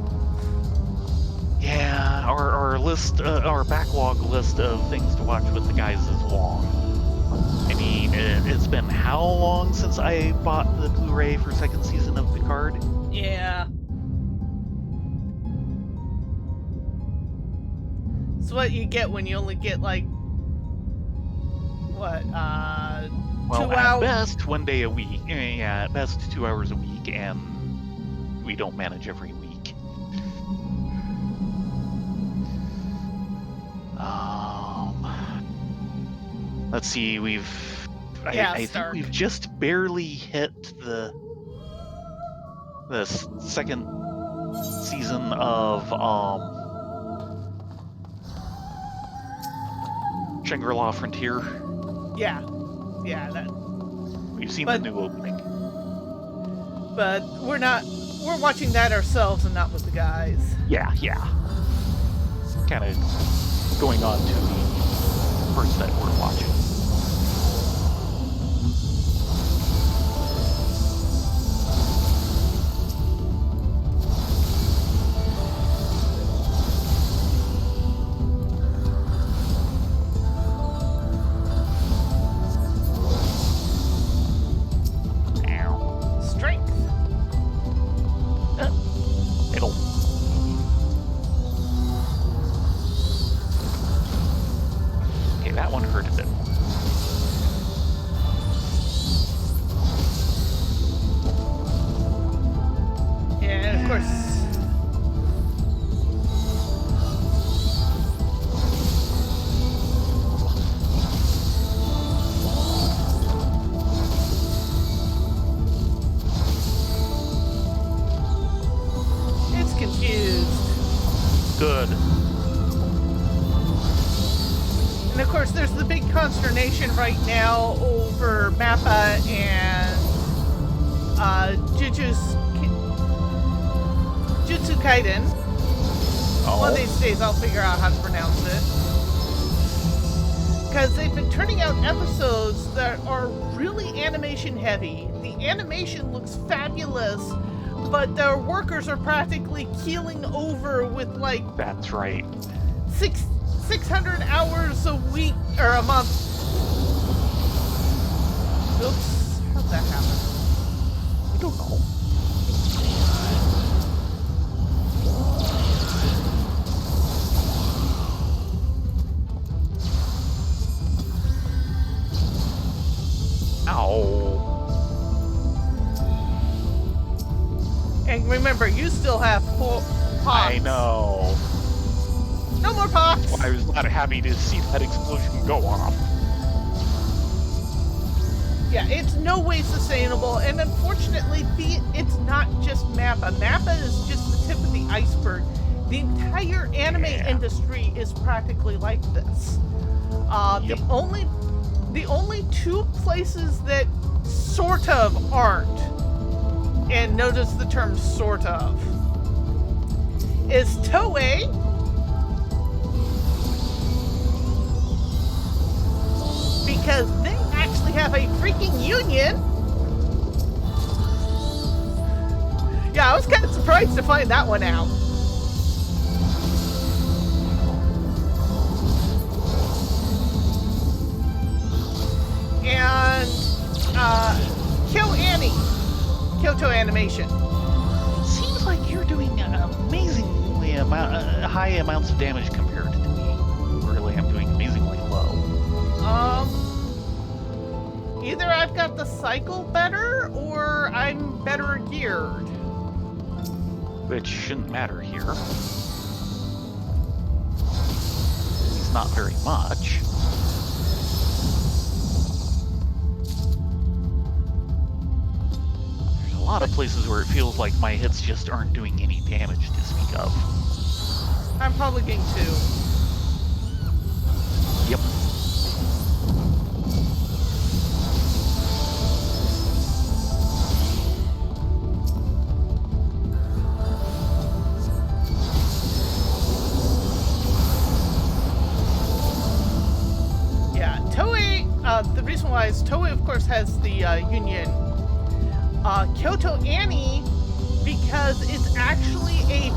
Yeah, our list, our backlog list of things to watch with the guys is long. I mean, it's been how long since I bought the Blu-ray for second season of Picard? Yeah. It's what you get when you only get like what, Well, 2 at hours? best, 1 day a week. Yeah, at best, 2 hours a week, and we don't manage every week. Let's see, I think we've just barely hit the second season of Shangri-La Frontier. Yeah, that. We've seen the new opening. But we're watching that ourselves and not with the guys. Yeah. Kind of going on to the first that we're watching. course. It's confused. Good. And of course, there's the big consternation right now over Mappa and Jutsu Kaiden. Oh. One of these days I'll figure out how to pronounce it. Because they've been turning out episodes that are really animation heavy. The animation looks fabulous, but their workers are practically keeling over with like... That's right. 600 hours a week, or a month. Oops, how'd that happen? I don't know. Ow. And remember, you still have 4 pox. I know. No more pox! Well, I was not happy to see that explosion go off. Yeah, it's no way sustainable, and unfortunately, it's not just Mappa. Mappa is just the tip of the iceberg. The entire anime industry is practically like this. Yep. The only 2 places that sort of aren't, and notice the term sort of, is Toei because they actually have a freaking union. Yeah, I was kind of surprised to find that one out. And Kyoto Animation. Seems like you're doing amazingly high amounts of damage compared to me. Really, I'm doing amazingly low. Either I've got the cycle better, or I'm better geared. Which shouldn't matter here. It's not very much. There's a lot of places where it feels like my hits just aren't doing any damage to speak of. I'm probably getting 2. Yep. The reason why is Toei, of course, has the union. Kyoto Annie, because it's actually a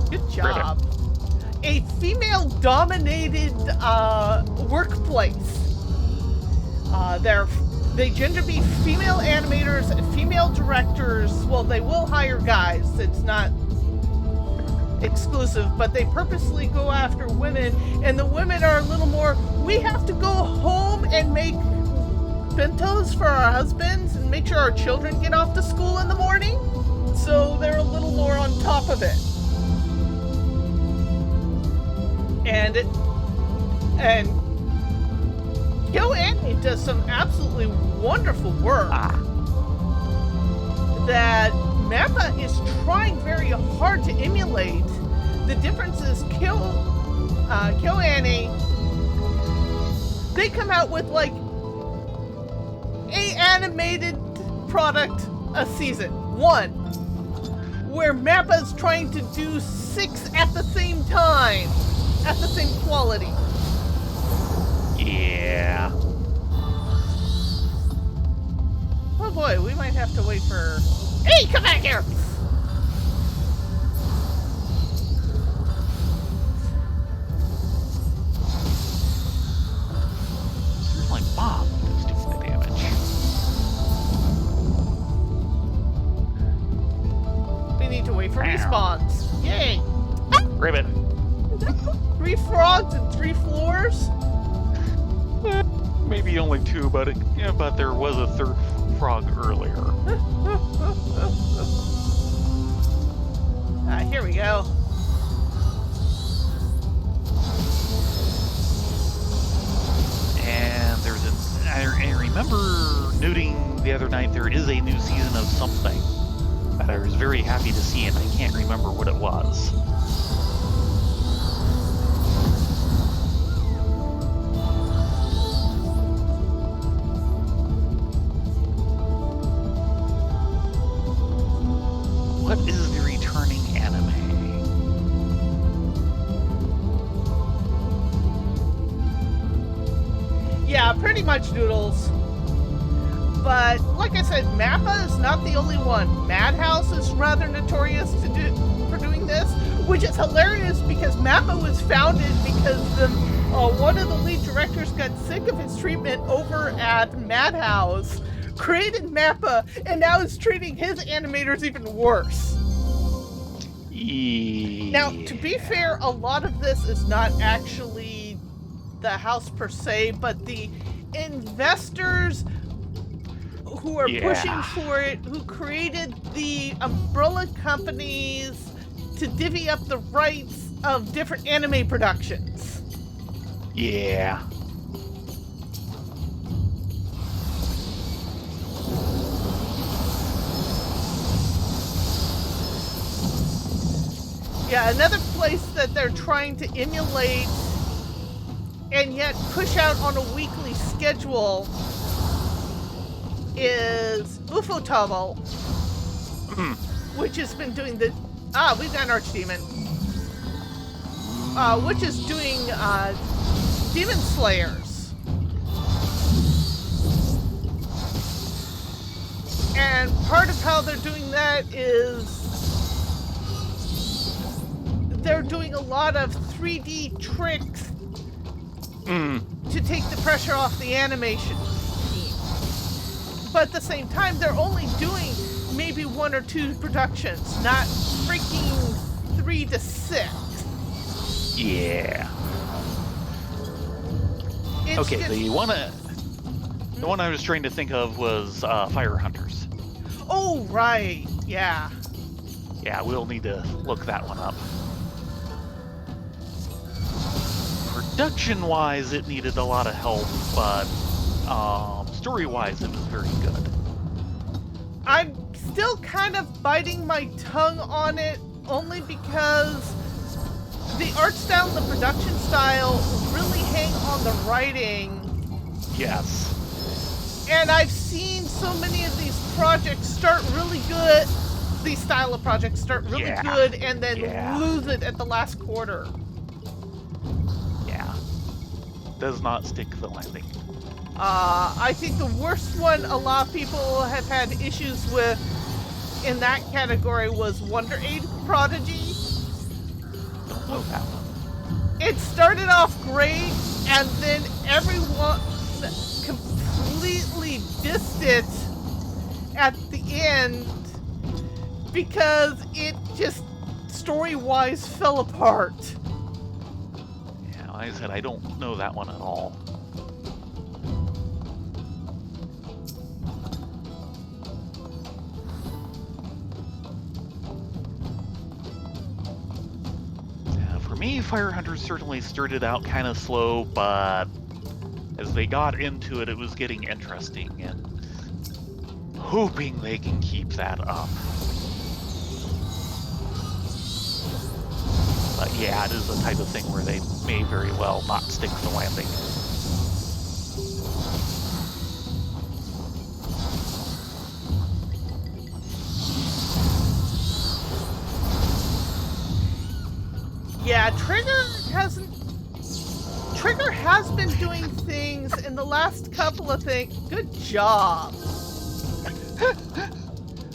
good job, a female-dominated workplace. They tend to be female animators and female directors. Well, they will hire guys. It's not exclusive, but they purposely go after women, and the women are a little more, we have to go home and make bentos for our husbands and make sure our children get off to school in the morning, so they're a little more on top of it. And KyoAni does some absolutely wonderful work that Mappa is trying very hard to emulate. The difference is KyoAni, they come out with like a animated product a season. 1. Where Mappa's trying to do 6 at the same time, at the same quality. Yeah. Oh boy, we might have to wait for... Hey, come back here! Seems like Bob is doing the damage. We need to wait for respawns. Yay! Ribbon. 3 frogs and 3 floors? Maybe only 2, but there was a 3rd frog earlier. we go. And I remember noting the other night there is a new season of something that I was very happy to see, and I can't remember what it was. What is the returning anime? Yeah, pretty much Noodles. But like I said, Mappa is not the only one. Madhouse is rather notorious for doing this, which is hilarious because Mappa was founded because one of the lead directors got sick of his treatment over at Madhouse, created Mappa, and now is treating his animators even worse. Yeah. Now, to be fair, a lot of this is not actually the house per se, but the investors who are pushing for it, who created the umbrella companies to divvy up the rights of different anime productions. Yeah. Yeah, another place that they're trying to emulate and yet push out on a weekly schedule is Ufotable, which has been doing the... we've got an Archdemon. Which is doing Demon Slayers. And part of how they're doing that is they're doing a lot of 3D tricks to take the pressure off the animation team. But at the same time, they're only doing maybe 1 or 2 productions, not freaking 3 to 6. Yeah. Okay, the one I was trying to think of was Fire Hunters. Oh, right. Yeah. Yeah, we'll need to look that one up. Production-wise, it needed a lot of help, but story-wise, it was very good. I'm still kind of biting my tongue on it, only because the art style and the production style really hang on the writing. Yes. And I've seen so many of these projects start really good, these style of projects start really good, and then lose it at the last quarter. Yeah. Does not stick the landing. I think the worst one a lot of people have had issues with in that category was Wonder Aid Prodigy. Don't know that one. It started off great, and then everyone completely dissed it at the end because it just story-wise fell apart. Yeah, like I said, I don't know that one at all. For me, Fire Hunters certainly started out kind of slow, but as they got into it, it was getting interesting, and hoping they can keep that up. But yeah, it is the type of thing where they may very well not stick the landing. Yeah, Trigger has been doing things in the last couple of things. Good job.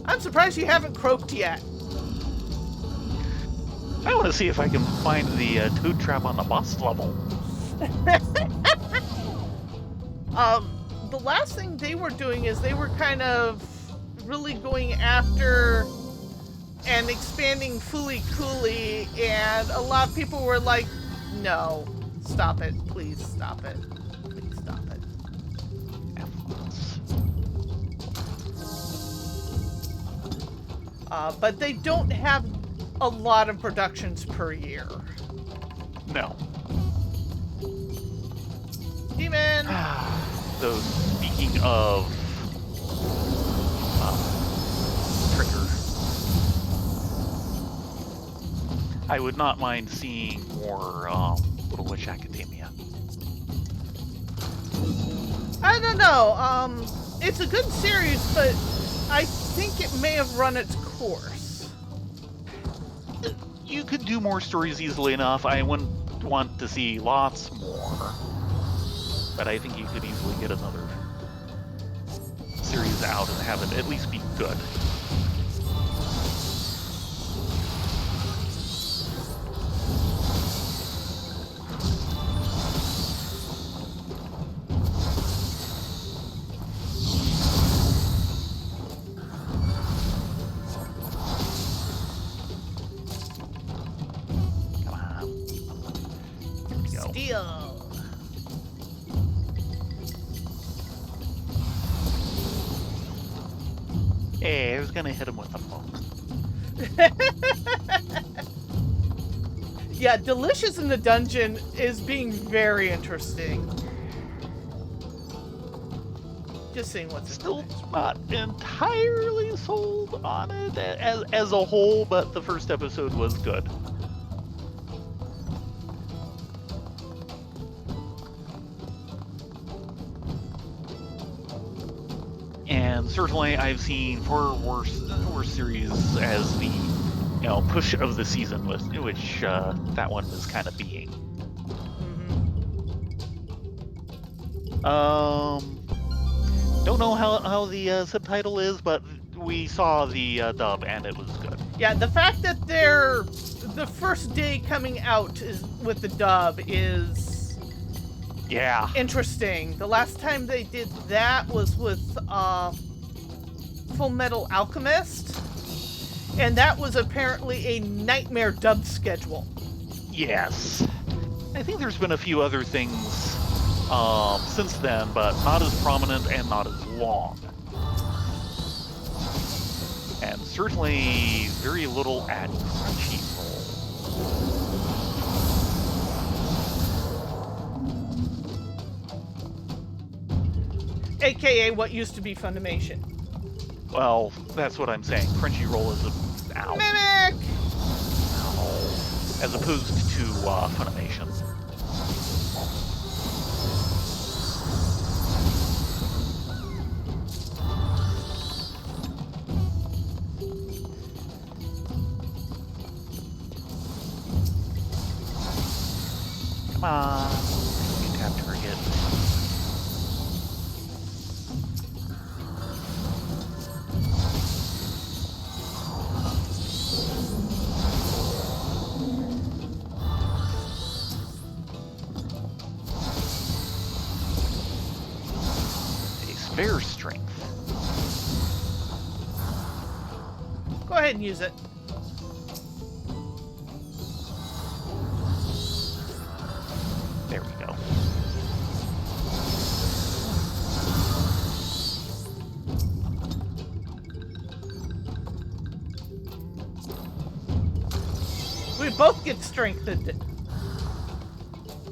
I'm surprised you haven't croaked yet. I want to see if I can find the toad trap on the boss level. The last thing they were doing is they were kind of really going after and expanding Fooly Cooly, and a lot of people were like, no, stop it, please stop it, please stop it. F-Loss. But they don't have a lot of productions per year. No. Demon! So, speaking of Trigger, I would not mind seeing more Little Witch Academia. I don't know. It's a good series, but I think it may have run its course. You could do more stories easily enough. I wouldn't want to see lots more, but I think you could easily get another series out and have it at least be good. Hey, I was gonna hit him with a poke. Yeah, Delicious in the Dungeon is being very interesting. Just seeing what's still not entirely sold on it as a whole, but the first episode was good. And certainly I've seen far worse series as the push of the season, with which that one was kind of being. Don't know how the subtitle is, but we saw the dub and it was good. Yeah, the fact that the first day coming out is with the dub is interesting. The last time they did that was with Full Metal Alchemist, and that was apparently a nightmare dub schedule. Yes. I think there's been a few other things since then, but not as prominent and not as long. And certainly very little at Crunchyroll. AKA what used to be Funimation. Well, that's what I'm saying. Crunchyroll is now. Mimic! As opposed to Funimation. Come on. You tap target. Spare strength. Go ahead and use it. There we go. We both get strengthened.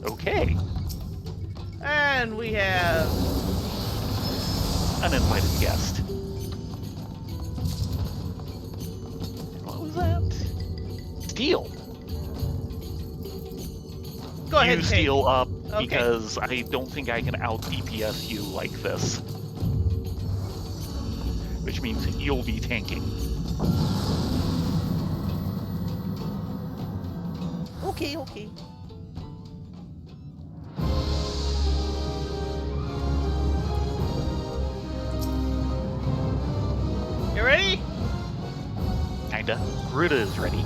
Okay. And we have uninvited guest. What was that? Steal. Go ahead. You steal up okay. because I don't think I can out DPS you like this. Which means you'll be tanking. Okay. You ready? Kinda. Gruta is ready.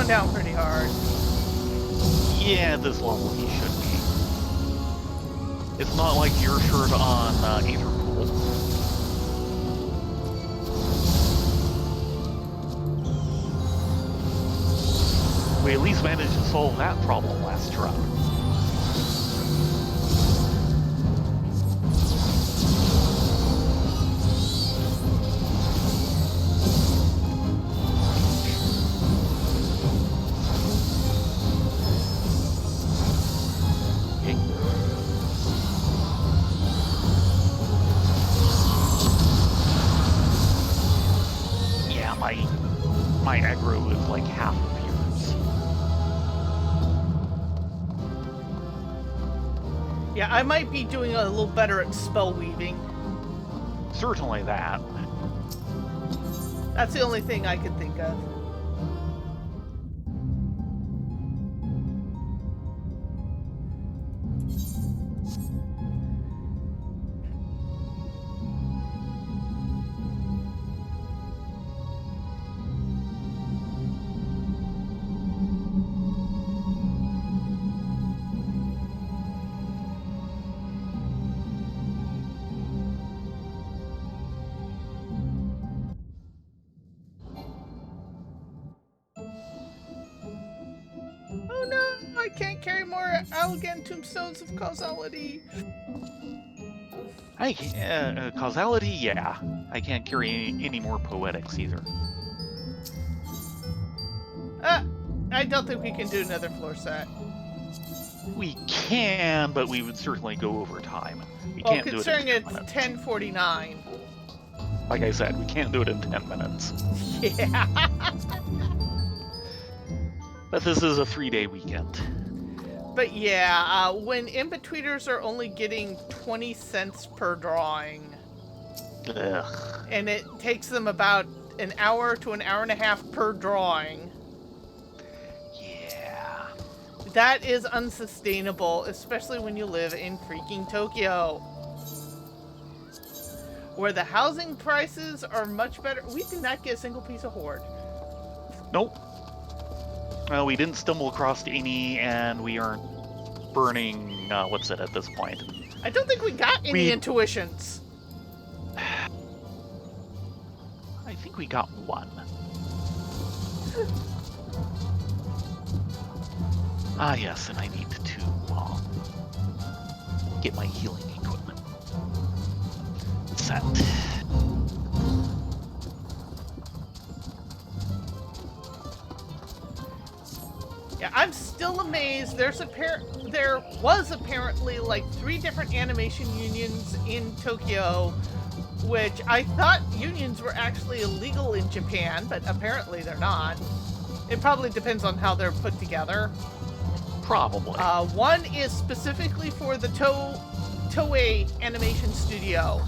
going down pretty hard. Yeah, this level he should be. It's not like you're short on Aether Pool. We at least managed to solve that problem last run. My aggro is like half of yours. Yeah, I might be doing a little better at spell weaving. Certainly that. That's the only thing I could think of. Oh no, I can't carry more Elegant Tombstones of Causality. Causality, yeah. I can't carry any more Poetics either. I don't think we can do another floor set. We can, but we would certainly go over time. We can't do it in 10 minutes. Considering it's 10:49. Like I said, we can't do it in 10 minutes. Yeah. But this is a 3-day weekend. But yeah, when in-betweeners are only getting 20 cents per drawing, Ugh. and it takes them about an hour to an hour and a half per drawing, Yeah. that is unsustainable, especially when you live in freaking Tokyo, where the housing prices are much better. We did not get a single piece of hoard. Nope. Well, we didn't stumble across any, and we aren't burning, what's it at this point? I don't think we got any intuitions. I think we got one. Ah, yes, and I need to get my healing equipment set. Yeah, I'm still amazed. There was apparently like 3 different animation unions in Tokyo, which I thought unions were actually illegal in Japan, but apparently they're not. It probably depends on how they're put together. Probably. One is specifically for the Toei Animation Studio,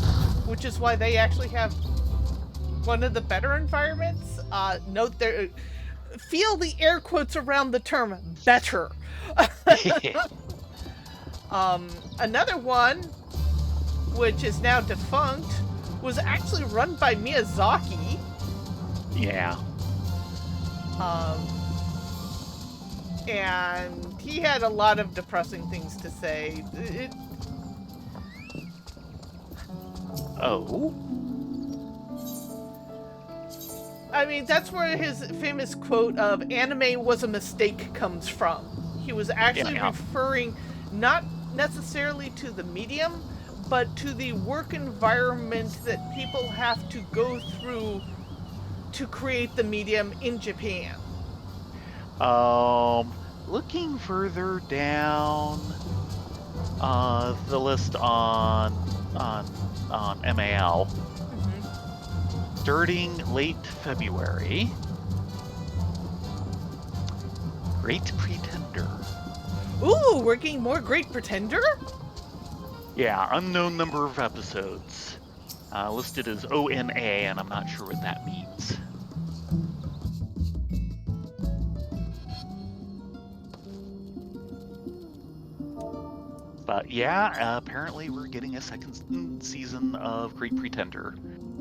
which is why they actually have one of the better environments. Note there. Feel the air quotes around the term better. Another one, which is now defunct, was actually run by Miyazaki. Yeah. And he had a lot of depressing things to say. Oh? I mean, that's where his famous quote of "anime was a mistake" comes from. He was actually referring not necessarily to the medium, but to the work environment that people have to go through to create the medium in Japan. Looking further down the list on MAL, starting late February, Great Pretender. Ooh, we're getting more Great Pretender? Yeah, unknown number of episodes. Listed as ONA, and I'm not sure what that means. But yeah, apparently we're getting a second season of Great Pretender.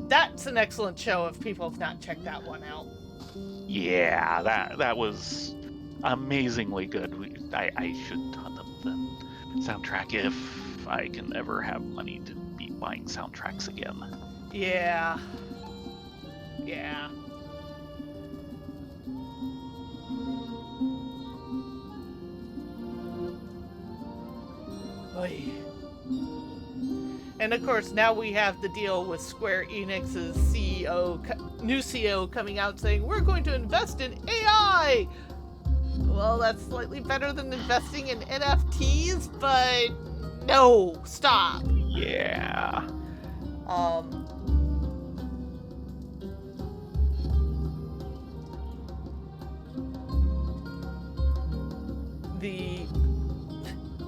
That's an excellent show if people have not checked that one out. Yeah, that was amazingly good. I should hunt up the soundtrack if I can ever have money to be buying soundtracks again. Yeah. Yeah. Oy. And of course, now we have to deal with Square Enix's new CEO coming out saying, we're going to invest in AI! Well, that's slightly better than investing in NFTs, but no, stop. Yeah.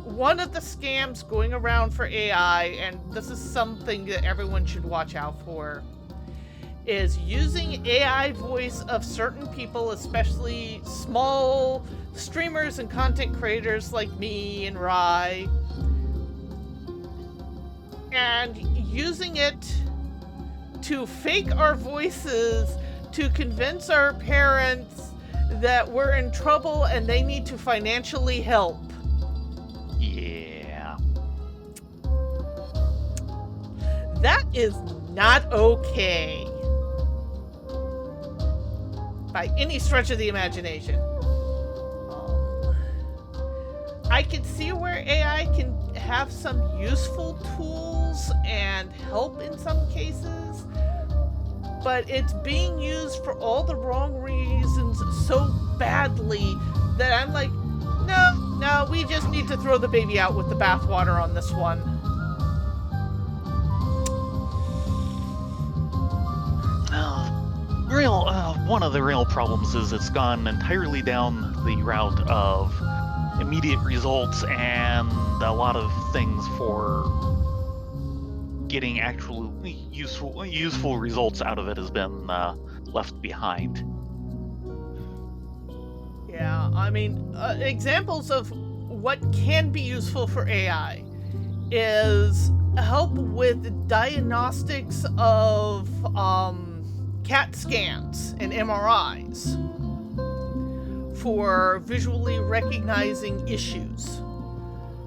One of the scams going around for AI, and this is something that everyone should watch out for, is using AI voice of certain people, especially small streamers and content creators like me and Rai, and using it to fake our voices to convince our parents that we're in trouble and they need to financially help. Yeah. That is not okay. By any stretch of the imagination. I can see where AI can have some useful tools and help in some cases, but it's being used for all the wrong reasons so badly that I'm like, no, we just need to throw the baby out with the bathwater on this one. One of the real problems is it's gone entirely down the route of immediate results, and a lot of things for getting actual useful results out of it has been left behind. Yeah, I mean, examples of what can be useful for AI is help with diagnostics of CAT scans and MRIs for visually recognizing issues.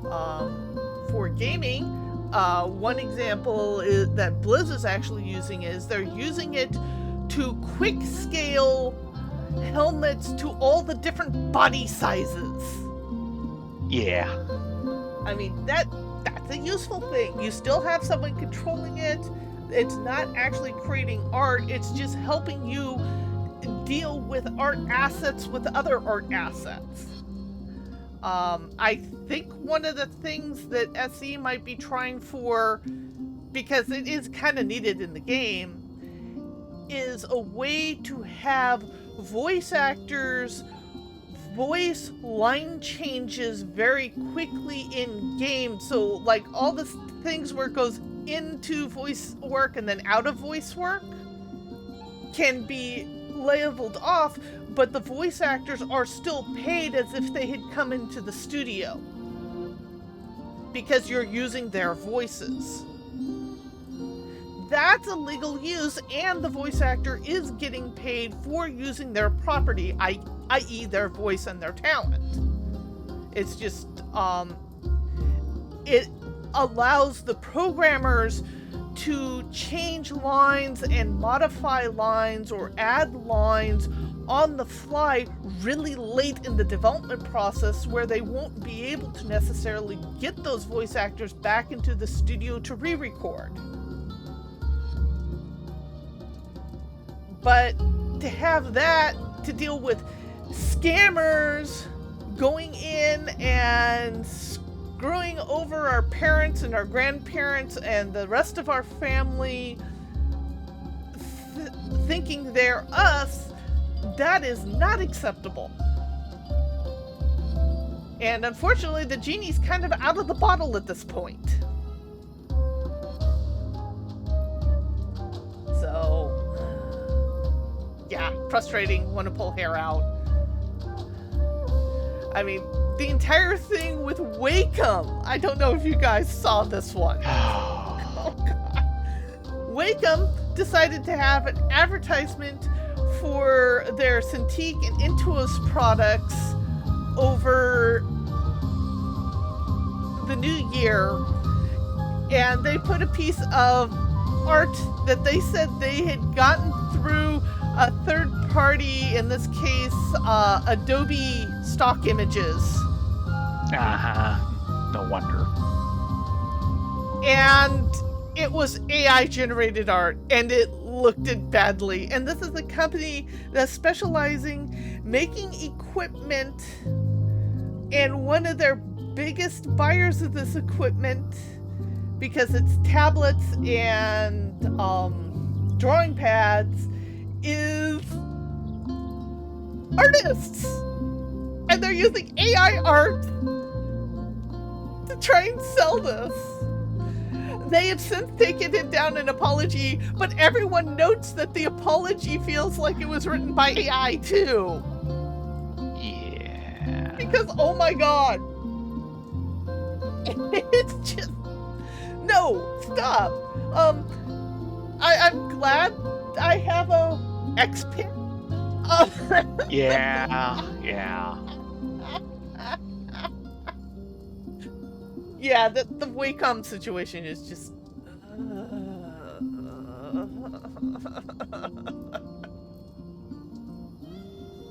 For gaming, one example that Blizz is actually using is they're using it to quick scale helmets to all the different body sizes. Yeah. I mean, that's a useful thing. You still have someone controlling it. It's not actually creating art, it's just helping you deal with art assets with other art assets. I think one of the things that SE might be trying for, because it is kind of needed in the game, is a way to have voice actors voice line changes very quickly in game. So like all the things where it goes into voice work and then out of voice work can be leveled off, but the voice actors are still paid as if they had come into the studio because you're using their voices. That's a legal use, and the voice actor is getting paid for using their property, i.e. their voice and their talent. It's just, it allows the programmers to change lines and modify lines or add lines on the fly really late in the development process, where they won't be able to necessarily get those voice actors back into the studio to re-record. But to have that, to deal with scammers going in and screwing over our parents and our grandparents and the rest of our family, thinking they're us, that is not acceptable. And unfortunately, the genie's kind of out of the bottle at this point. So, yeah, frustrating, want to pull hair out. I mean, the entire thing with Wacom, I don't know if you guys saw this one. Oh, God. Wacom decided to have an advertisement for their Cintiq and Intuos products over the new year, and they put a piece of art that they said they had gotten through a third party, in this case, Adobe stock images. No wonder. And it was AI generated art, and it looked it badly. And this is a company that's specializing making equipment, and one of their biggest buyers of this equipment, because it's tablets and drawing pads, is artists. And they're using AI art to try and sell this. They have since taken it down an apology, but everyone notes that the apology feels like it was written by AI too. Yeah. Because, oh my god. It's just... No, stop. I'm glad I have a X-Pen. Yeah. Yeah, the Wacom situation is just...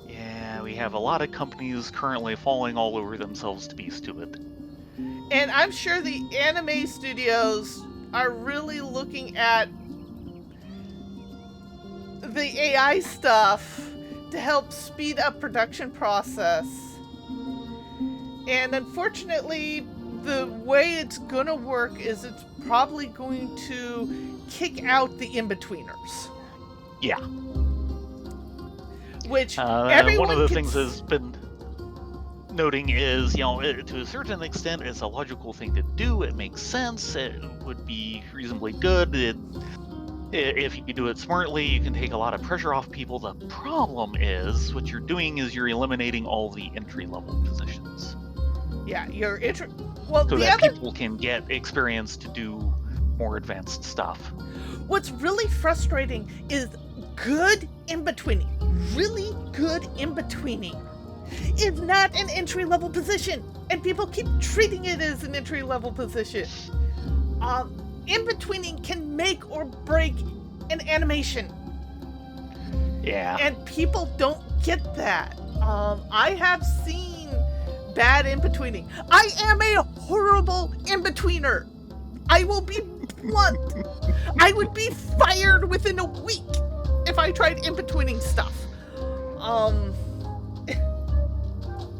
Yeah, we have a lot of companies currently falling all over themselves to be stupid. And I'm sure the anime studios are really looking at the AI stuff to help speed up production process. And unfortunately, the way it's gonna work is it's probably going to kick out the in-betweeners. Yeah. Which everyone one of the things has been noting is, to a certain extent, it's a logical thing to do. It makes sense. It would be reasonably good. If you do it smartly, you can take a lot of pressure off people. The problem is, what you're doing is you're eliminating all the entry-level positions. Yeah, so that people can get experience to do more advanced stuff. What's really frustrating is good in-betweening, really good in-betweening, is not an entry-level position, and people keep treating it as an entry-level position. In-betweening can make or break an animation. Yeah. And people don't get that. I have seen bad in-betweening. I am a horrible in-betweener. I will be blunt. I would be fired within a week if I tried in-betweening stuff.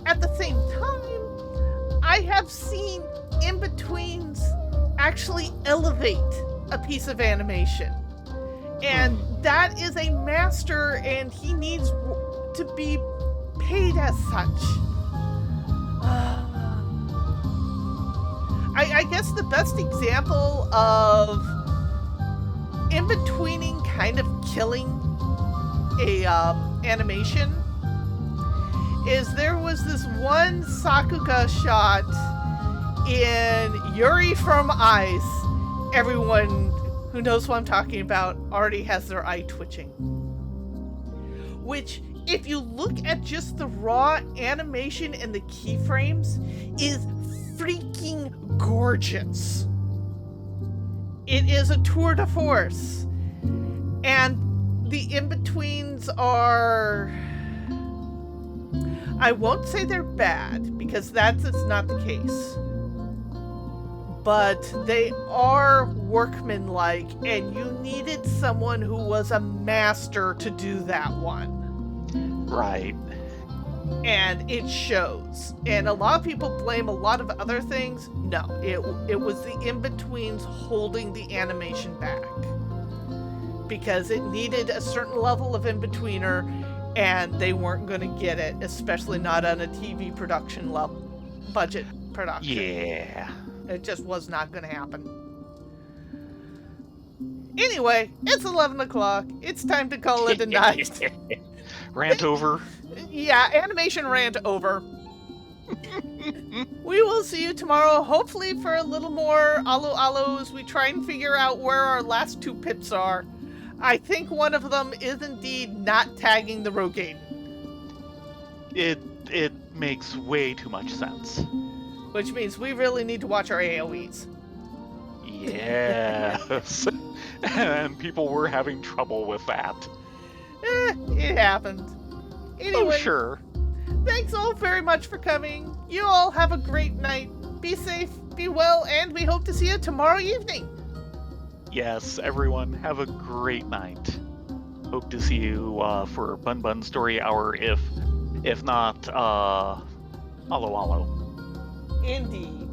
At the same time, I have seen in-betweens actually elevate a piece of animation. And that is a master, and he needs to be paid as such. I guess the best example of in-betweening kind of killing a animation is there was this one Sakuga shot in Yuri from Ice. Everyone who knows what I'm talking about already has their eye twitching. Which, if you look at just the raw animation and the keyframes, is freaking gorgeous. It is a tour de force. And the in-betweens are... I won't say they're bad, because it's not the case. But they are workmanlike, and you needed someone who was a master to do that one. Right. And it shows. And a lot of people blame a lot of other things. No, it was the in-betweens holding the animation back. Because it needed a certain level of in-betweener, and they weren't going to get it, especially not on a TV production level, budget production. Yeah. It just was not going to happen. Anyway, it's 11 o'clock. It's time to call it a night. Rant over. Yeah, animation rant over. We will see you tomorrow, hopefully for a little more Alu Alu as we try and figure out where our last two pips are. I think one of them is indeed not tagging the Rogaine. It makes way too much sense. Which means we really need to watch our AoEs. Yes. And people were having trouble with that. It happened. Anyway, Oh, sure. Thanks all very much for coming. You all have a great night. Be safe, be well, and we hope to see you tomorrow evening. Yes, everyone, have a great night. Hope to see you for Bun Bun Story Hour, if not, Alo Alo. Indeed.